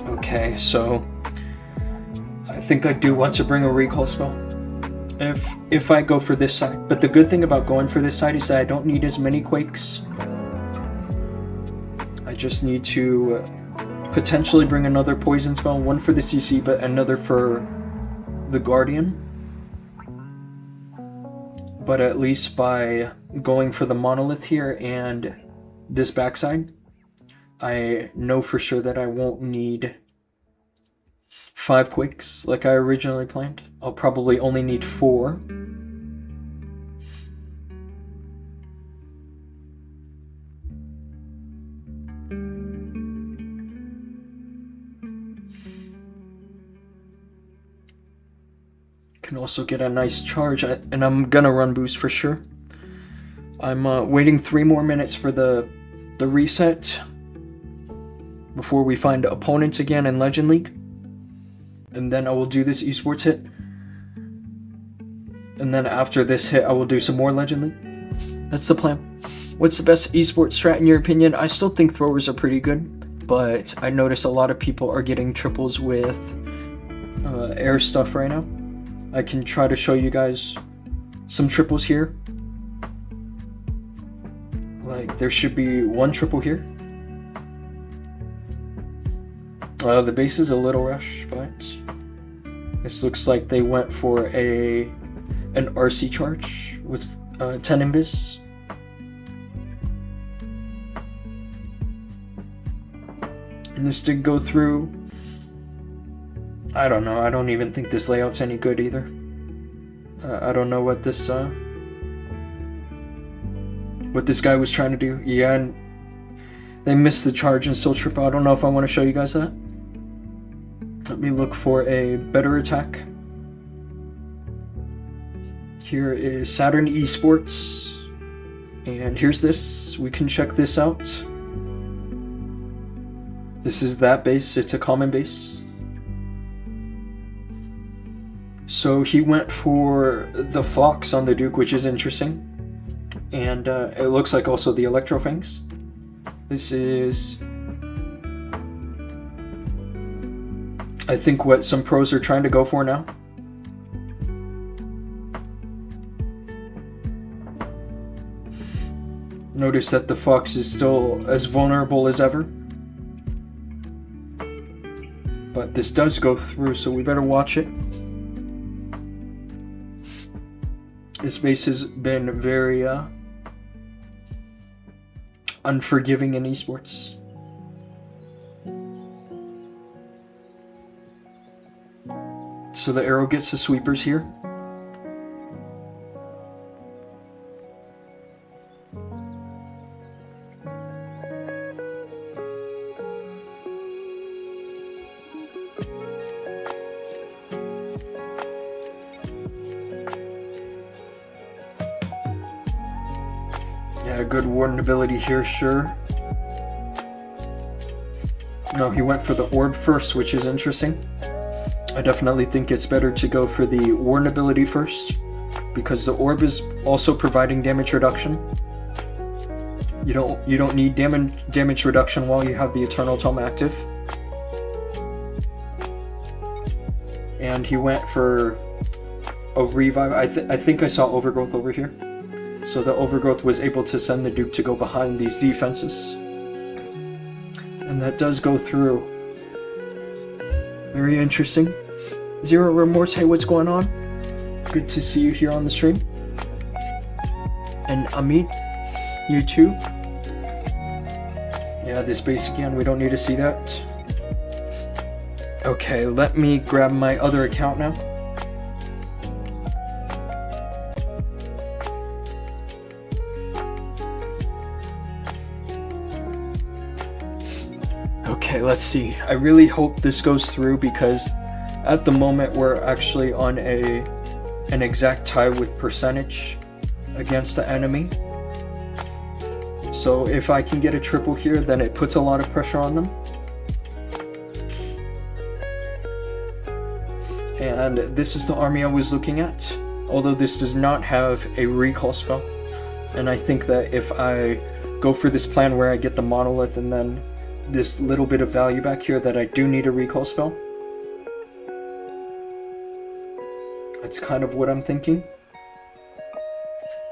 Okay, so I think I do want to bring a recall spell if I go for this side. But the good thing about going for this side is that I don't need as many quakes. I just need to potentially bring another poison spell, one for the CC, but another for the Guardian. But at least by going for the monolith here and this backside, I know for sure that I won't need 5 quakes like I originally planned. I'll probably only need 4. Can also get a nice charge, and I'm gonna run boost for sure. I'm waiting 3 more minutes for the reset before we find opponents again in Legend League, and then I will do this esports hit, and then after this hit I will do some more Legend League. That's the plan. What's the best esports strat in your opinion? I still think throwers are pretty good, but I notice a lot of people are getting triples with air stuff right now. I can try to show you guys some triples here. Like, there should be 1 triple here. The base is a little rush, but this looks like they went for an RC charge with 10 invis. And this did go through. I don't know, I don't even think this layout's any good either. I don't know what this guy was trying to do. Yeah, and they missed the charge and still trip out. I don't know if I want to show you guys that. Let me look for a better attack. Here is Saturn Esports. And here's this. We can check this out. This is that base. It's a common base. So he went for the Fox on the Duke, which is interesting. And it looks like also the Electro Fangs. This is, I think, what some pros are trying to go for now. Notice that the Fox is still as vulnerable as ever. But this does go through, so we better watch it. This base has been very unforgiving in esports. So the arrow gets the sweepers here. Yeah, good warden ability here, sure. No, he went for the orb first, which is interesting. I definitely think it's better to go for the Warden ability first, because the orb is also providing damage reduction. You don't need damage reduction while you have the Eternal Tome active. And he went for a revive. I think I saw Overgrowth over here. So the Overgrowth was able to send the Duke to go behind these defenses. And that does go through. Very interesting. Zero Remorse, hey, what's going on? Good to see you here on the stream. And Amit, you too. Yeah, this base again, we don't need to see that. Okay, let me grab my other account now. Okay, let's see. I really hope this goes through, because at the moment we're actually on an exact tie with percentage against the enemy. So if I can get a triple here, then it puts a lot of pressure on them. And this is the army I was looking at, although this does not have a recall spell. And I think that if I go for this plan where I get the monolith and then this little bit of value back here, that I do need a recall spell. That's kind of what I'm thinking.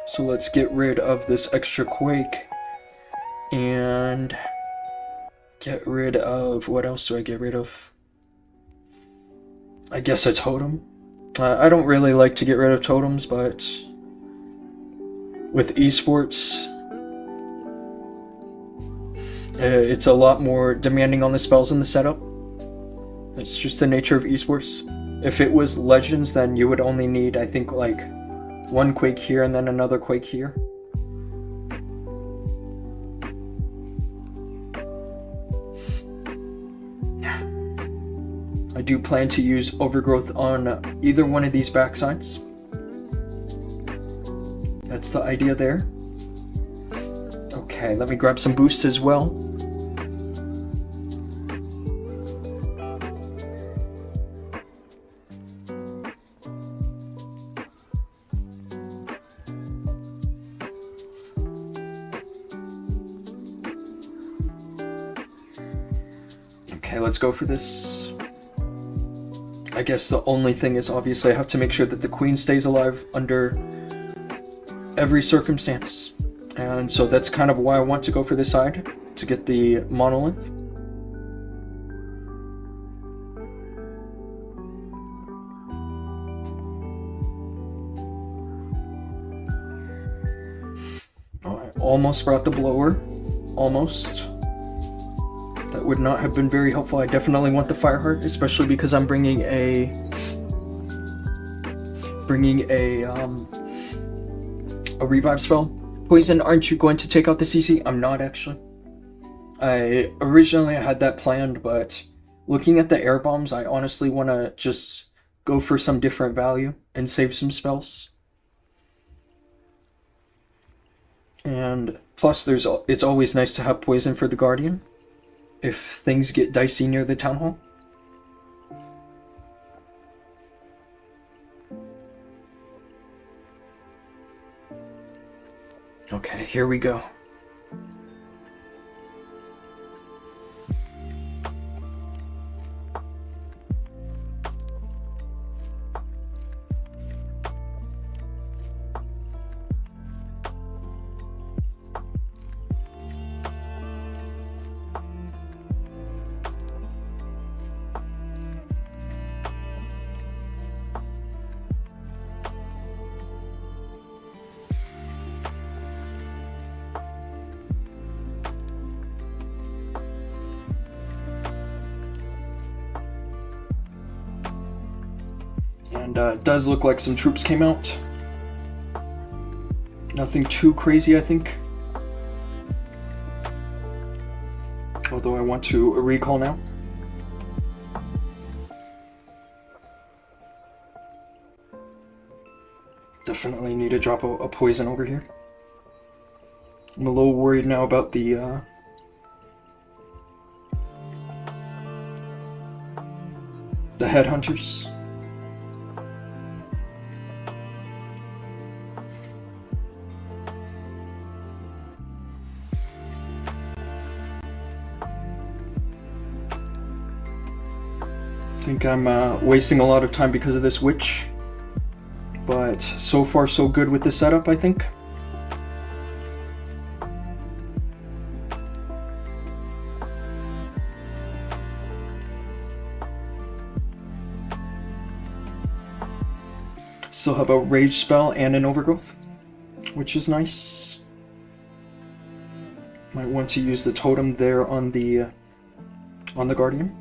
So let's get rid of this extra quake and get rid of, what else do I get rid of? I guess a totem. I don't really like to get rid of totems, but with esports, it's a lot more demanding on the spells in the setup. It's just the nature of esports. If it was Legends, then you would only need, I think, like one quake here and then another quake here. I do plan to use Overgrowth on either one of these backsides. That's the idea there. Okay, let me grab some boosts as well. Okay, let's go for this. I guess the only thing is, obviously I have to make sure that the queen stays alive under every circumstance. And so that's kind of why I want to go for this side, to get the monolith. Oh, I almost brought the blower. Almost. That would not have been very helpful. I definitely want the Fireheart, especially because I'm bringing a revive spell. Poison, aren't you going to take out the CC? I'm not, actually. I originally had that planned, but looking at the air bombs, I honestly want to just go for some different value and save some spells. And plus, it's always nice to have poison for the Guardian if things get dicey near the Town Hall. Okay, here we go. And it does look like some troops came out. Nothing too crazy, I think. Although I want to recall now. Definitely need to drop a poison over here. I'm a little worried now about the the headhunters. I think I'm wasting a lot of time because of this witch, but so far so good with the setup, I think. Still have a rage spell and an overgrowth, which is nice. Might want to use the totem there on the guardian.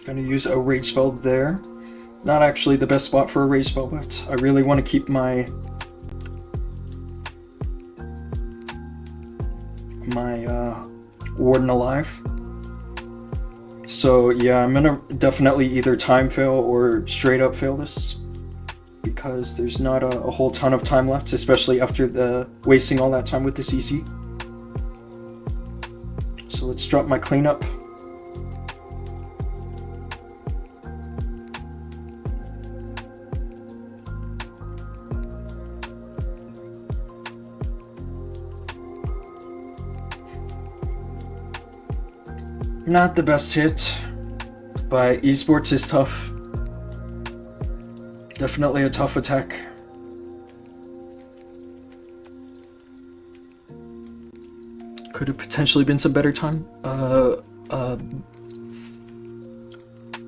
Gonna use a rage spell there. Not actually the best spot for a rage spell, but I really want to keep my warden alive. So yeah, I'm gonna definitely either time fail or straight up fail this, because there's not a whole ton of time left, especially after wasting all that time with the CC. So let's drop my cleanup. Not the best hit, but Esports is tough. Definitely a tough attack. Could have potentially been some better time.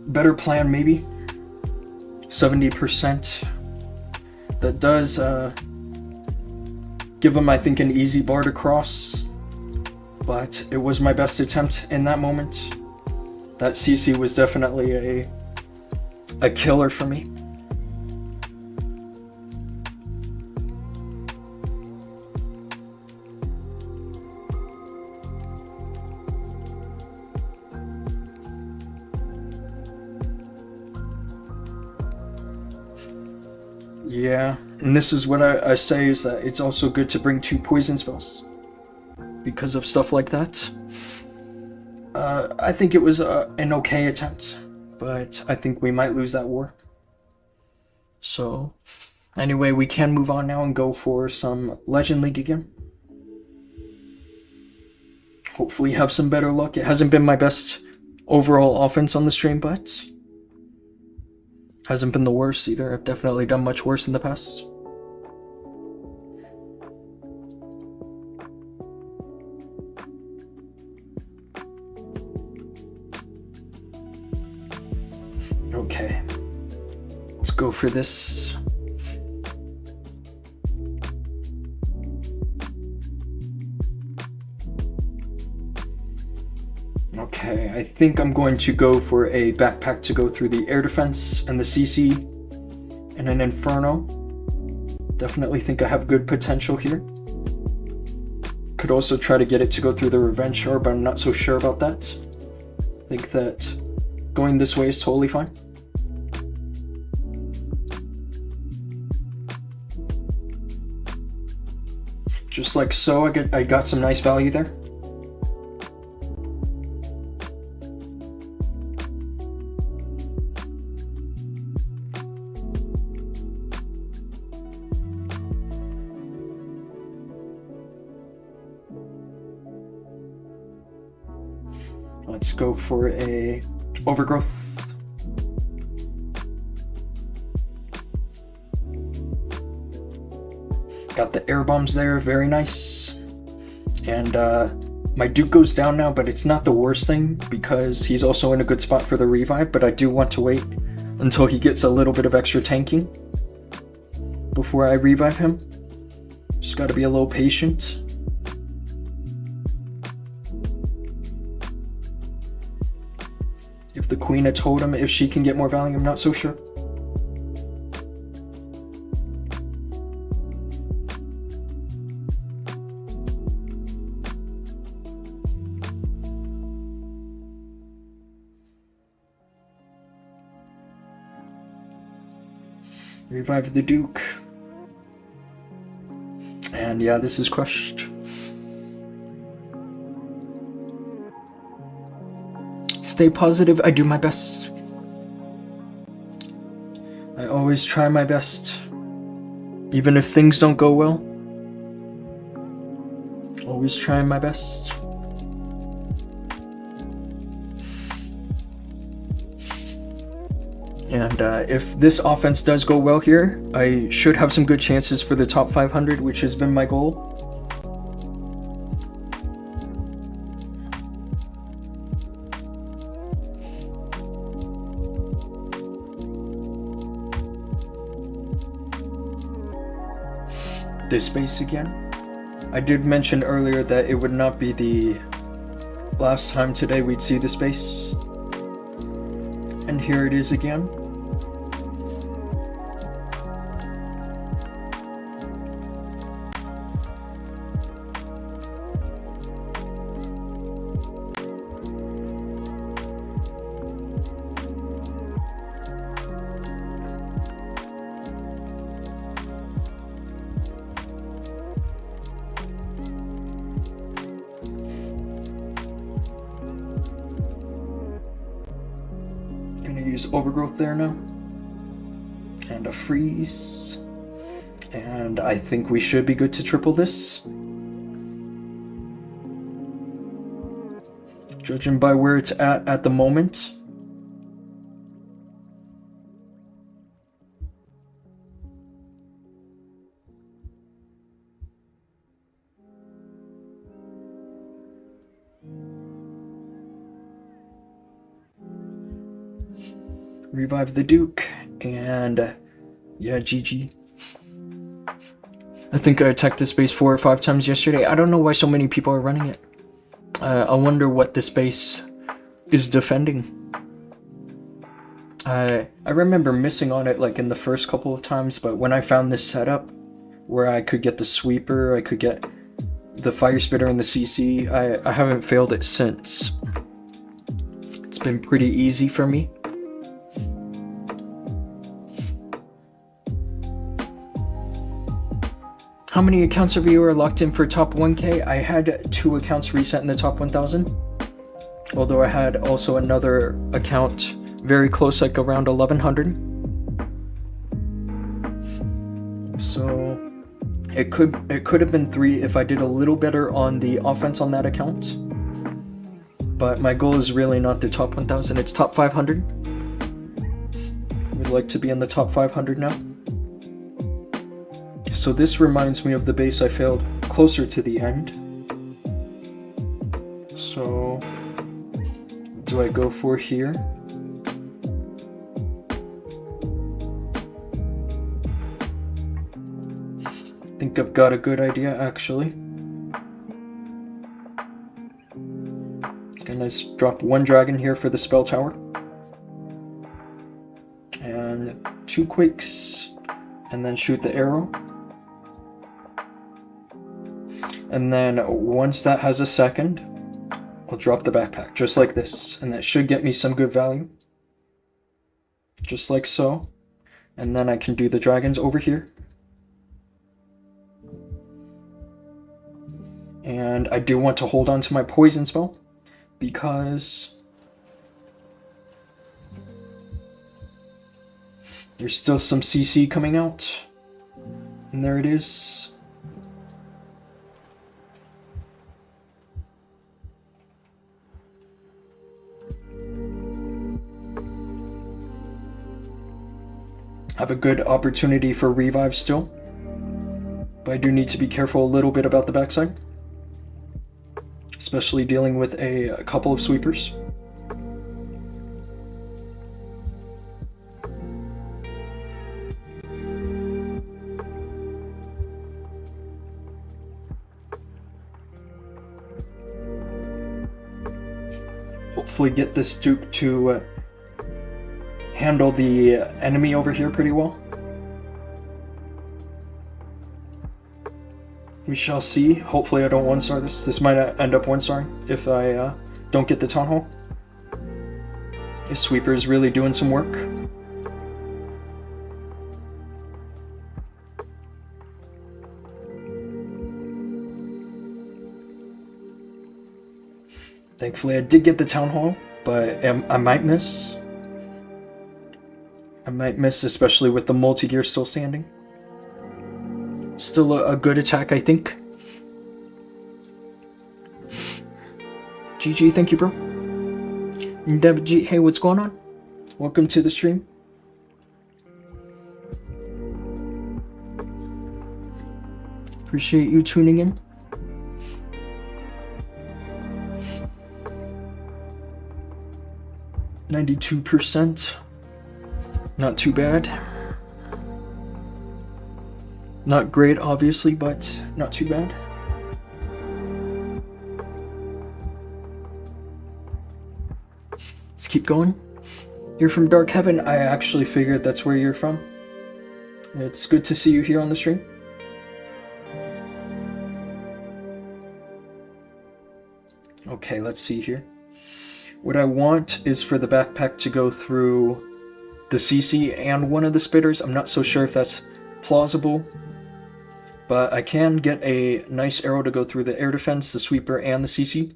Better plan maybe. 70%. That does give him, I think, an easy bar to cross. But it was my best attempt in that moment. That CC was definitely a killer for me. Yeah, and this is what I say, is that it's also good to bring 2 poison spells. Because of stuff like that. I think it was an okay attempt, but I think we might lose that war. So, anyway, we can move on now and go for some Legend League again. Hopefully have some better luck. It hasn't been my best overall offense on the stream, but hasn't been the worst either. I've definitely done much worse in the past. Okay, let's go for this. Okay, I think I'm going to go for a backpack to go through the air defense and the CC and an Inferno. Definitely think I have good potential here. Could also try to get it to go through the Revenge Shore, but I'm not so sure about that. I think that going this way is totally fine. Just like so, I got some nice value there. Let's go for a overgrowth. Got the air bombs there, very nice. And my Duke goes down now, but it's not the worst thing because he's also in a good spot for the revive, but I do want to wait until he gets a little bit of extra tanking before I revive him. Just gotta be a little patient. If the Queen a totem, if she can get more value, I'm not so sure. Revive the Duke. And yeah, this is crushed. Stay positive. I do my best. I always try my best. Even if things don't go well. Always trying my best. And if this offense does go well here, I should have some good chances for the top 500, which has been my goal. This base again. I did mention earlier that it would not be the last time today we'd see this base. And here it is again. Use overgrowth there now, and a freeze, and I think we should be good to triple this, judging by where it's at the moment. Revive the Duke, and yeah, GG. I think I attacked this base 4 or 5 times yesterday. I don't know why so many people are running it. I wonder what this base is defending. I remember missing on it like in the first couple of times, but when I found this setup where I could get the sweeper, I could get the fire spitter and the CC, I haven't failed it since. It's been pretty easy for me. How many accounts of you are locked in for top 1K? I had 2 accounts reset in the top 1000. Although I had also another account very close, like around 1100. So it could have been 3 if I did a little better on the offense on that account. But my goal is really not the top 1000, it's top 500. We'd like to be in the top 500 now. So this reminds me of the base I failed closer to the end. So what do I go for here? I think I've got a good idea actually. Gonna drop 1 dragon here for the spell tower. And 2 quakes. And then shoot the arrow. And then once that has a second, I'll drop the backpack, just like this. And that should get me some good value. Just like so. And then I can do the dragons over here. And I do want to hold on to my poison spell, because there's still some CC coming out. And there it is. Have a good opportunity for revive still, but I do need to be careful a little bit about the backside, especially dealing with a couple of sweepers. Hopefully get this Duke to handle the enemy over here pretty well. We shall see. Hopefully I don't one-star this. This might end up one-starring if I don't get the Town Hall. His sweeper is really doing some work. Thankfully, I did get the town hall, but I might miss. I might miss, especially with the multi-gear still standing. Still a good attack, I think. GG, thank you, bro. G, hey, what's going on? Welcome to the stream. Appreciate you tuning in. %. Not too bad. Not great, obviously, but not too bad. Let's keep going. You're from Dark Heaven. I actually figured that's where you're from. It's good to see you here on the stream. Okay, let's see here. What I want is for the backpack to go through the CC and one of the spitters. I'm not so sure if that's plausible, but I can get a nice arrow to go through the air defense, the sweeper, and the CC.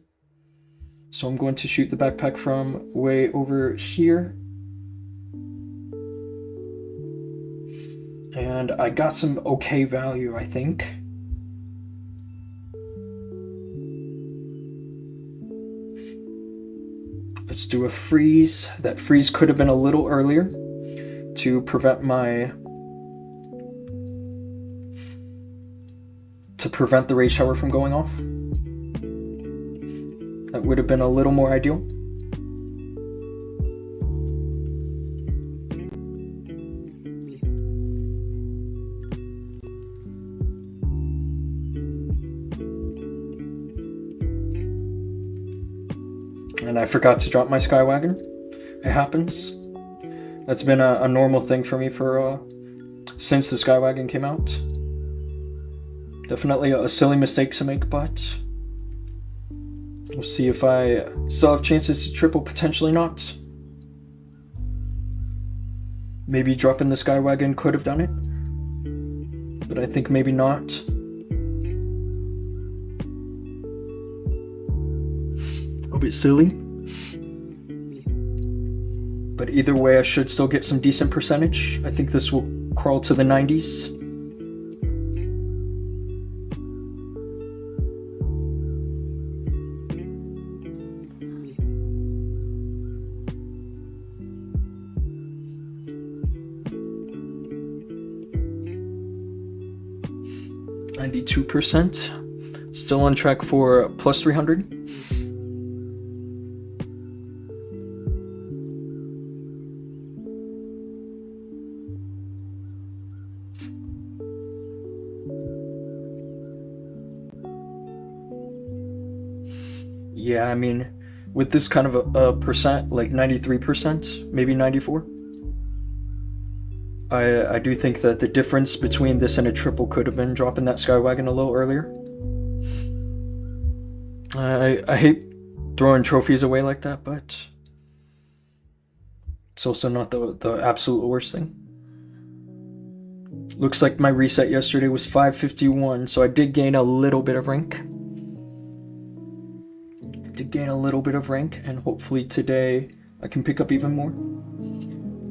So I'm going to shoot the backpack from way over here. And I got some okay value, I think. Let's do a freeze. That freeze could have been a little earlier to prevent the rage shower from going off. That would have been a little more ideal. And I forgot to drop my Skywagon. It happens. That's been a normal thing for me since the Skywagon came out. Definitely a silly mistake to make, but we'll see if I still have chances to triple, potentially not. Maybe dropping the Skywagon could have done it, but I think maybe not. A bit silly. But either way, I should still get some decent percentage. I think this will crawl to the 90s. %. Still on track for plus 300. Yeah, I mean, with this kind of a percent, like 93%, maybe 94%, I do think that the difference between this and a triple could have been dropping that Skywagon a little earlier. I hate throwing trophies away like that, but it's also not the absolute worst thing. Looks like my reset yesterday was 551, so I did gain a little bit of rank. And hopefully today I can pick up even more.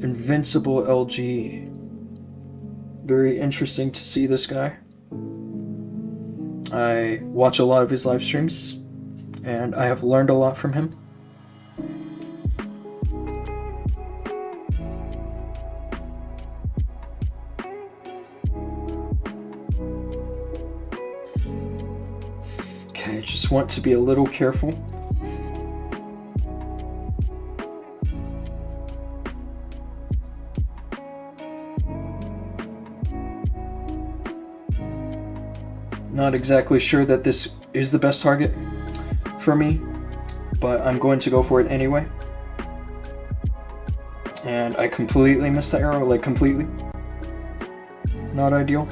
Invincible LG. Very interesting to see this guy. I watch a lot of his live streams, and I have learned a lot from him. Okay, just want to be a little careful. Not exactly sure that this is the best target for me, but I'm going to go for it anyway. And I completely missed the arrow, like completely. Not ideal.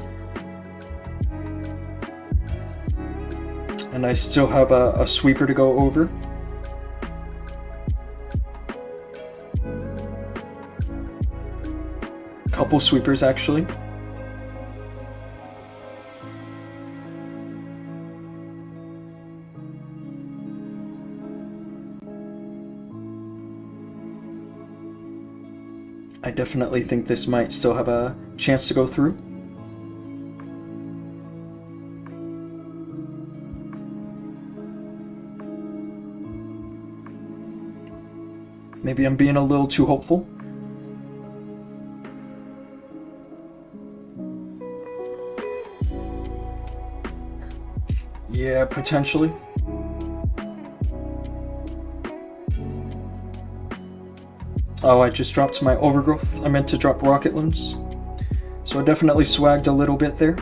And I still have a sweeper to go over. Couple sweepers actually. I definitely think this might still have a chance to go through. Maybe I'm being a little too hopeful. Yeah, potentially. Oh, I just dropped my overgrowth. I meant to drop rocket loons. So I definitely swagged a little bit there.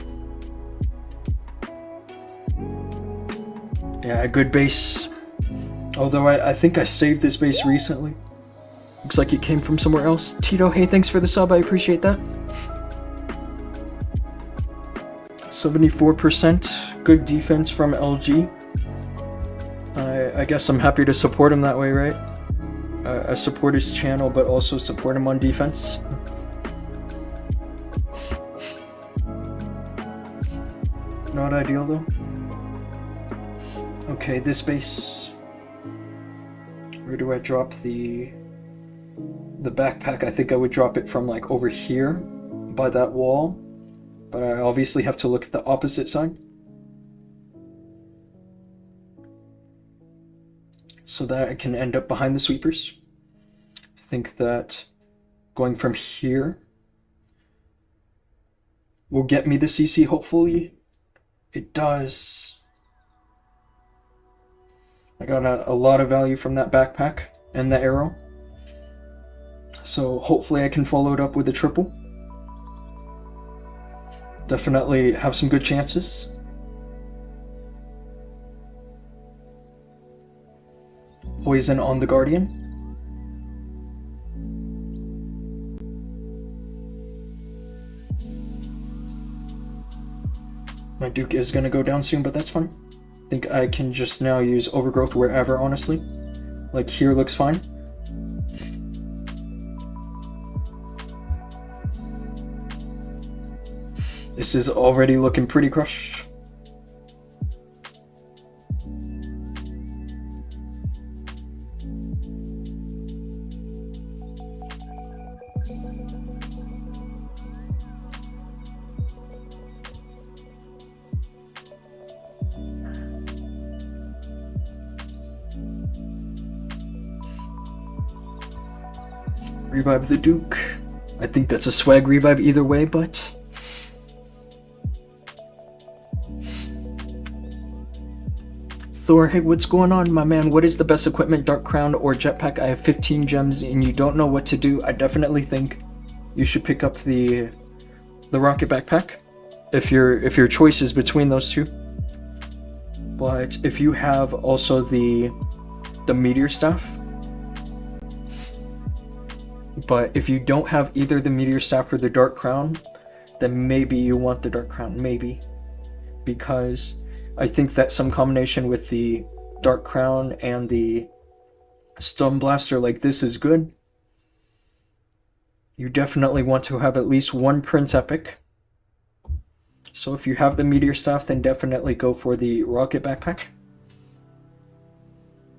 Yeah, a good base. Although I think I saved this base recently. Looks like it came from somewhere else. Tito, hey, thanks for the sub. I appreciate that. 74%. Good defense from LG. I guess I'm happy to support him that way, right? I support his channel, but also support him on defense. Not ideal, though. Okay, this base. Where do I drop the backpack? I think I would drop it from like over here by that wall, but I obviously have to look at the opposite side so that I can end up behind the sweepers. I think that going from here will get me the CC, hopefully. It does. I got a lot of value from that backpack and the arrow. So hopefully I can follow it up with a triple. Definitely have some good chances. Poison on the Guardian. My Duke is gonna go down soon, but that's fine. I think I can just now use overgrowth wherever, honestly. Like here looks fine. This is already looking pretty crushed. Revive the Duke. I think that's a swag revive either way, but Thor, hey, what's going on, my man? What is the best equipment, Dark Crown or Jetpack? I have 15 gems and you don't know what to do. I definitely think you should pick up the rocket backpack if your choice is between those two. But if you have also the meteor staff, but if you don't have either the meteor staff or the Dark Crown, then maybe you want the Dark Crown, maybe, because I think that some combination with the Dark Crown and the Stun Blaster like this is good. You definitely want to have at least one Prince Epic. So if you have the Meteor Staff, then definitely go for the Rocket Backpack.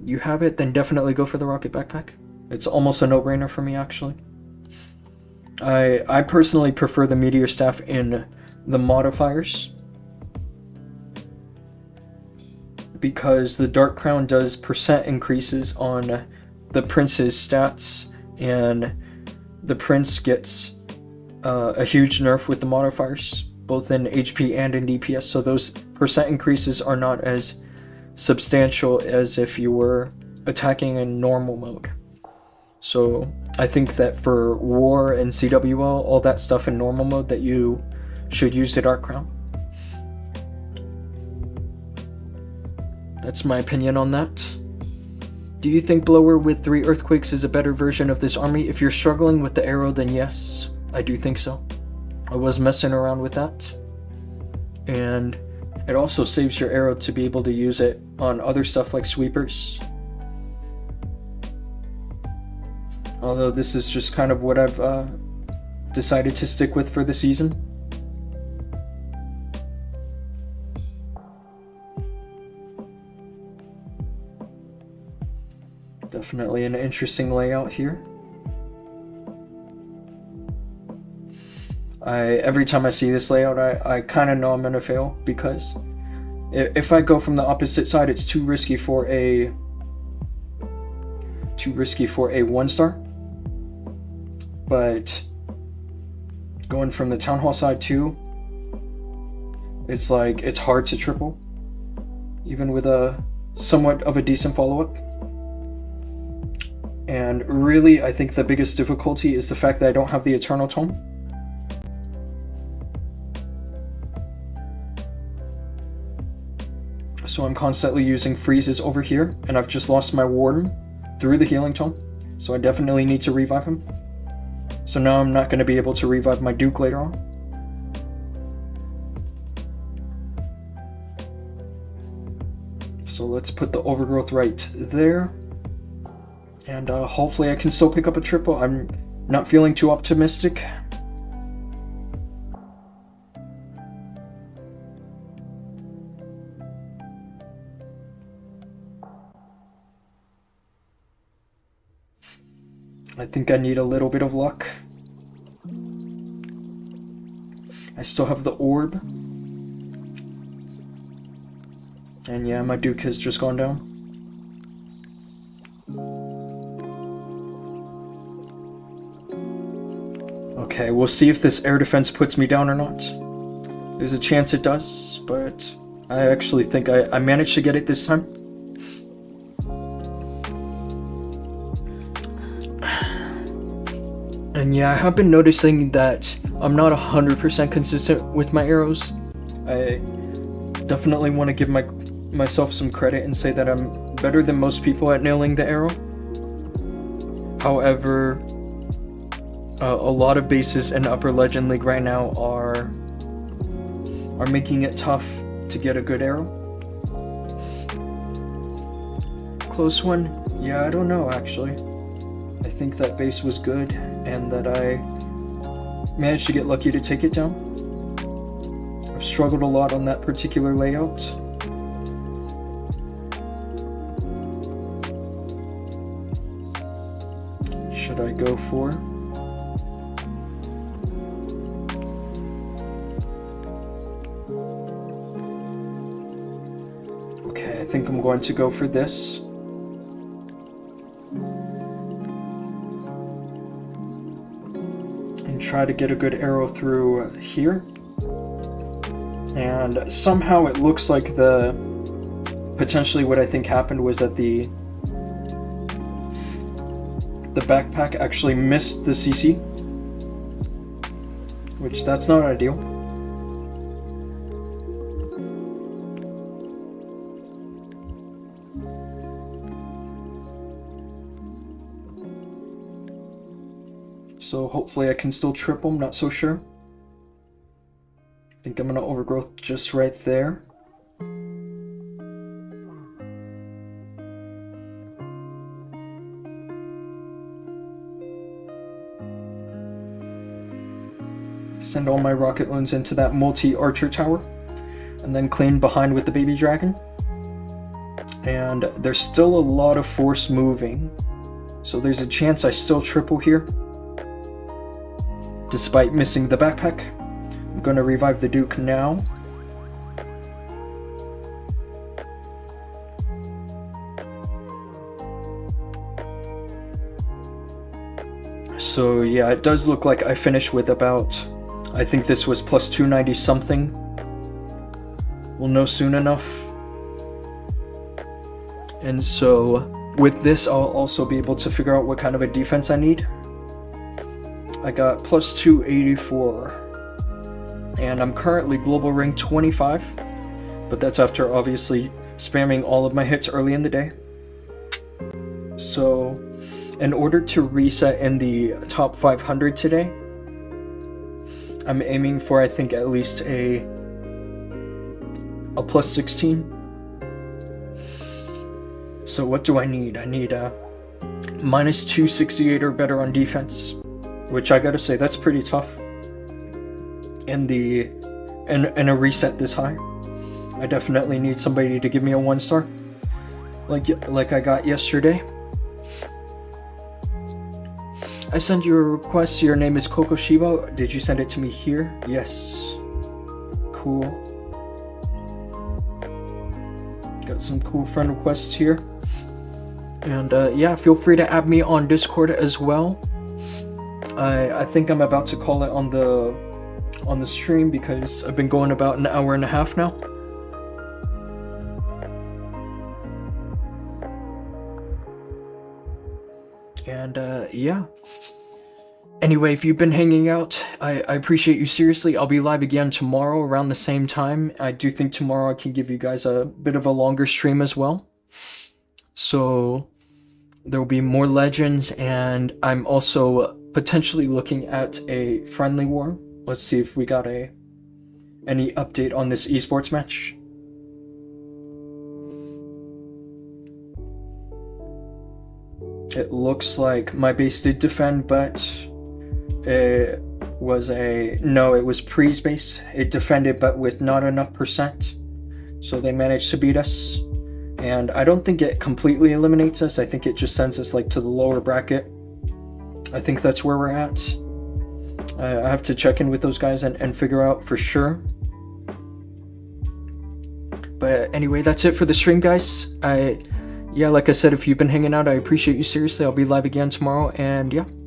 You have it, then definitely go for the Rocket Backpack. It's almost a no-brainer for me, actually. I personally prefer the Meteor Staff in the modifiers, because the Dark Crown does percent increases on the Prince's stats, and the Prince gets a huge nerf with the modifiers, both in HP and in DPS, so those percent increases are not as substantial as if you were attacking in normal mode. So I think that for War and CWL, all that stuff in normal mode, that you should use the Dark Crown. That's my opinion on that. Do you think Blower with 3 Earthquakes is a better version of this army? If you're struggling with the arrow, then yes, I do think so. I was messing around with that. And it also saves your arrow to be able to use it on other stuff like sweepers. Although this is just kind of what I've decided to stick with for the season. Definitely an interesting layout here. Every time I see this layout, I kind of know I'm gonna fail, because if I go from the opposite side, it's too risky for a 1-star. But going from the town hall side too, it's like it's hard to triple, even with a somewhat of a decent follow-up. And really, I think the biggest difficulty is the fact that I don't have the Eternal Tome. So I'm constantly using freezes over here, and I've just lost my Warden through the Healing Tome, so I definitely need to revive him. So now I'm not going to be able to revive my Duke later on. So let's put the Overgrowth right there. And hopefully I can still pick up a triple. I'm not feeling too optimistic. I think I need a little bit of luck. I still have the orb. And yeah, my Duke has just gone down. Okay, we'll see if this air defense puts me down or not. There's a chance it does, but I actually think I managed to get it this time. And yeah, I have been noticing that I'm not 100% consistent with my arrows. I definitely want to give myself some credit and say that I'm better than most people at nailing the arrow. However, a lot of bases in Upper Legend League right now are making it tough to get a good arrow. Close one? Yeah, I don't know actually. I think that base was good, and that I managed to get lucky to take it down. I've struggled a lot on that particular layout. Should I go for? Okay, I think I'm going to go for this. Try to get a good arrow through here, and somehow it looks like potentially what I think happened was that the backpack actually missed the CC, which that's not ideal. So hopefully I can still triple, I'm not so sure. I think I'm gonna Overgrowth just right there. Send all my rocket loons into that multi-archer tower, and then clean behind with the baby dragon. And there's still a lot of force moving, so there's a chance I still triple here. Despite missing the backpack, I'm going to revive the Duke now. So yeah, it does look like I finished with about, I think this was plus 290 something. We'll know soon enough. And so with this, I'll also be able to figure out what kind of a defense I need. I got plus 284, and I'm currently global rank 25, but that's after obviously spamming all of my hits early in the day. So in order to reset in the top 500 today, I'm aiming for, I think, at least a plus 16. So what do I need? I need a minus 268 or better on defense, which I gotta say, that's pretty tough in a reset this high. I definitely need somebody to give me a 1-star like I got yesterday. I sent you a request. Your name is Kokoshiba. Did you send it to me here? Yes. Cool. Got some cool friend requests here. And yeah, feel free to add me on Discord as well. I think I'm about to call it on the stream because I've been going about an hour and a half now. And yeah. Anyway, if you've been hanging out, I appreciate you seriously. I'll be live again tomorrow around the same time. I do think tomorrow I can give you guys a bit of a longer stream as well. So there will be more legends, and I'm also potentially looking at a friendly war. Let's see if we got any update on this esports match. It looks like my base did defend, but it was Pre's base. It defended, but with not enough percent. So they managed to beat us. And I don't think it completely eliminates us. I think it just sends us like to the lower bracket. I think that's where we're at. I have to check in with those guys and figure out for sure. But anyway, that's it for the stream, guys. Yeah, like I said, if you've been hanging out, I appreciate you seriously. I'll be live again tomorrow, and yeah.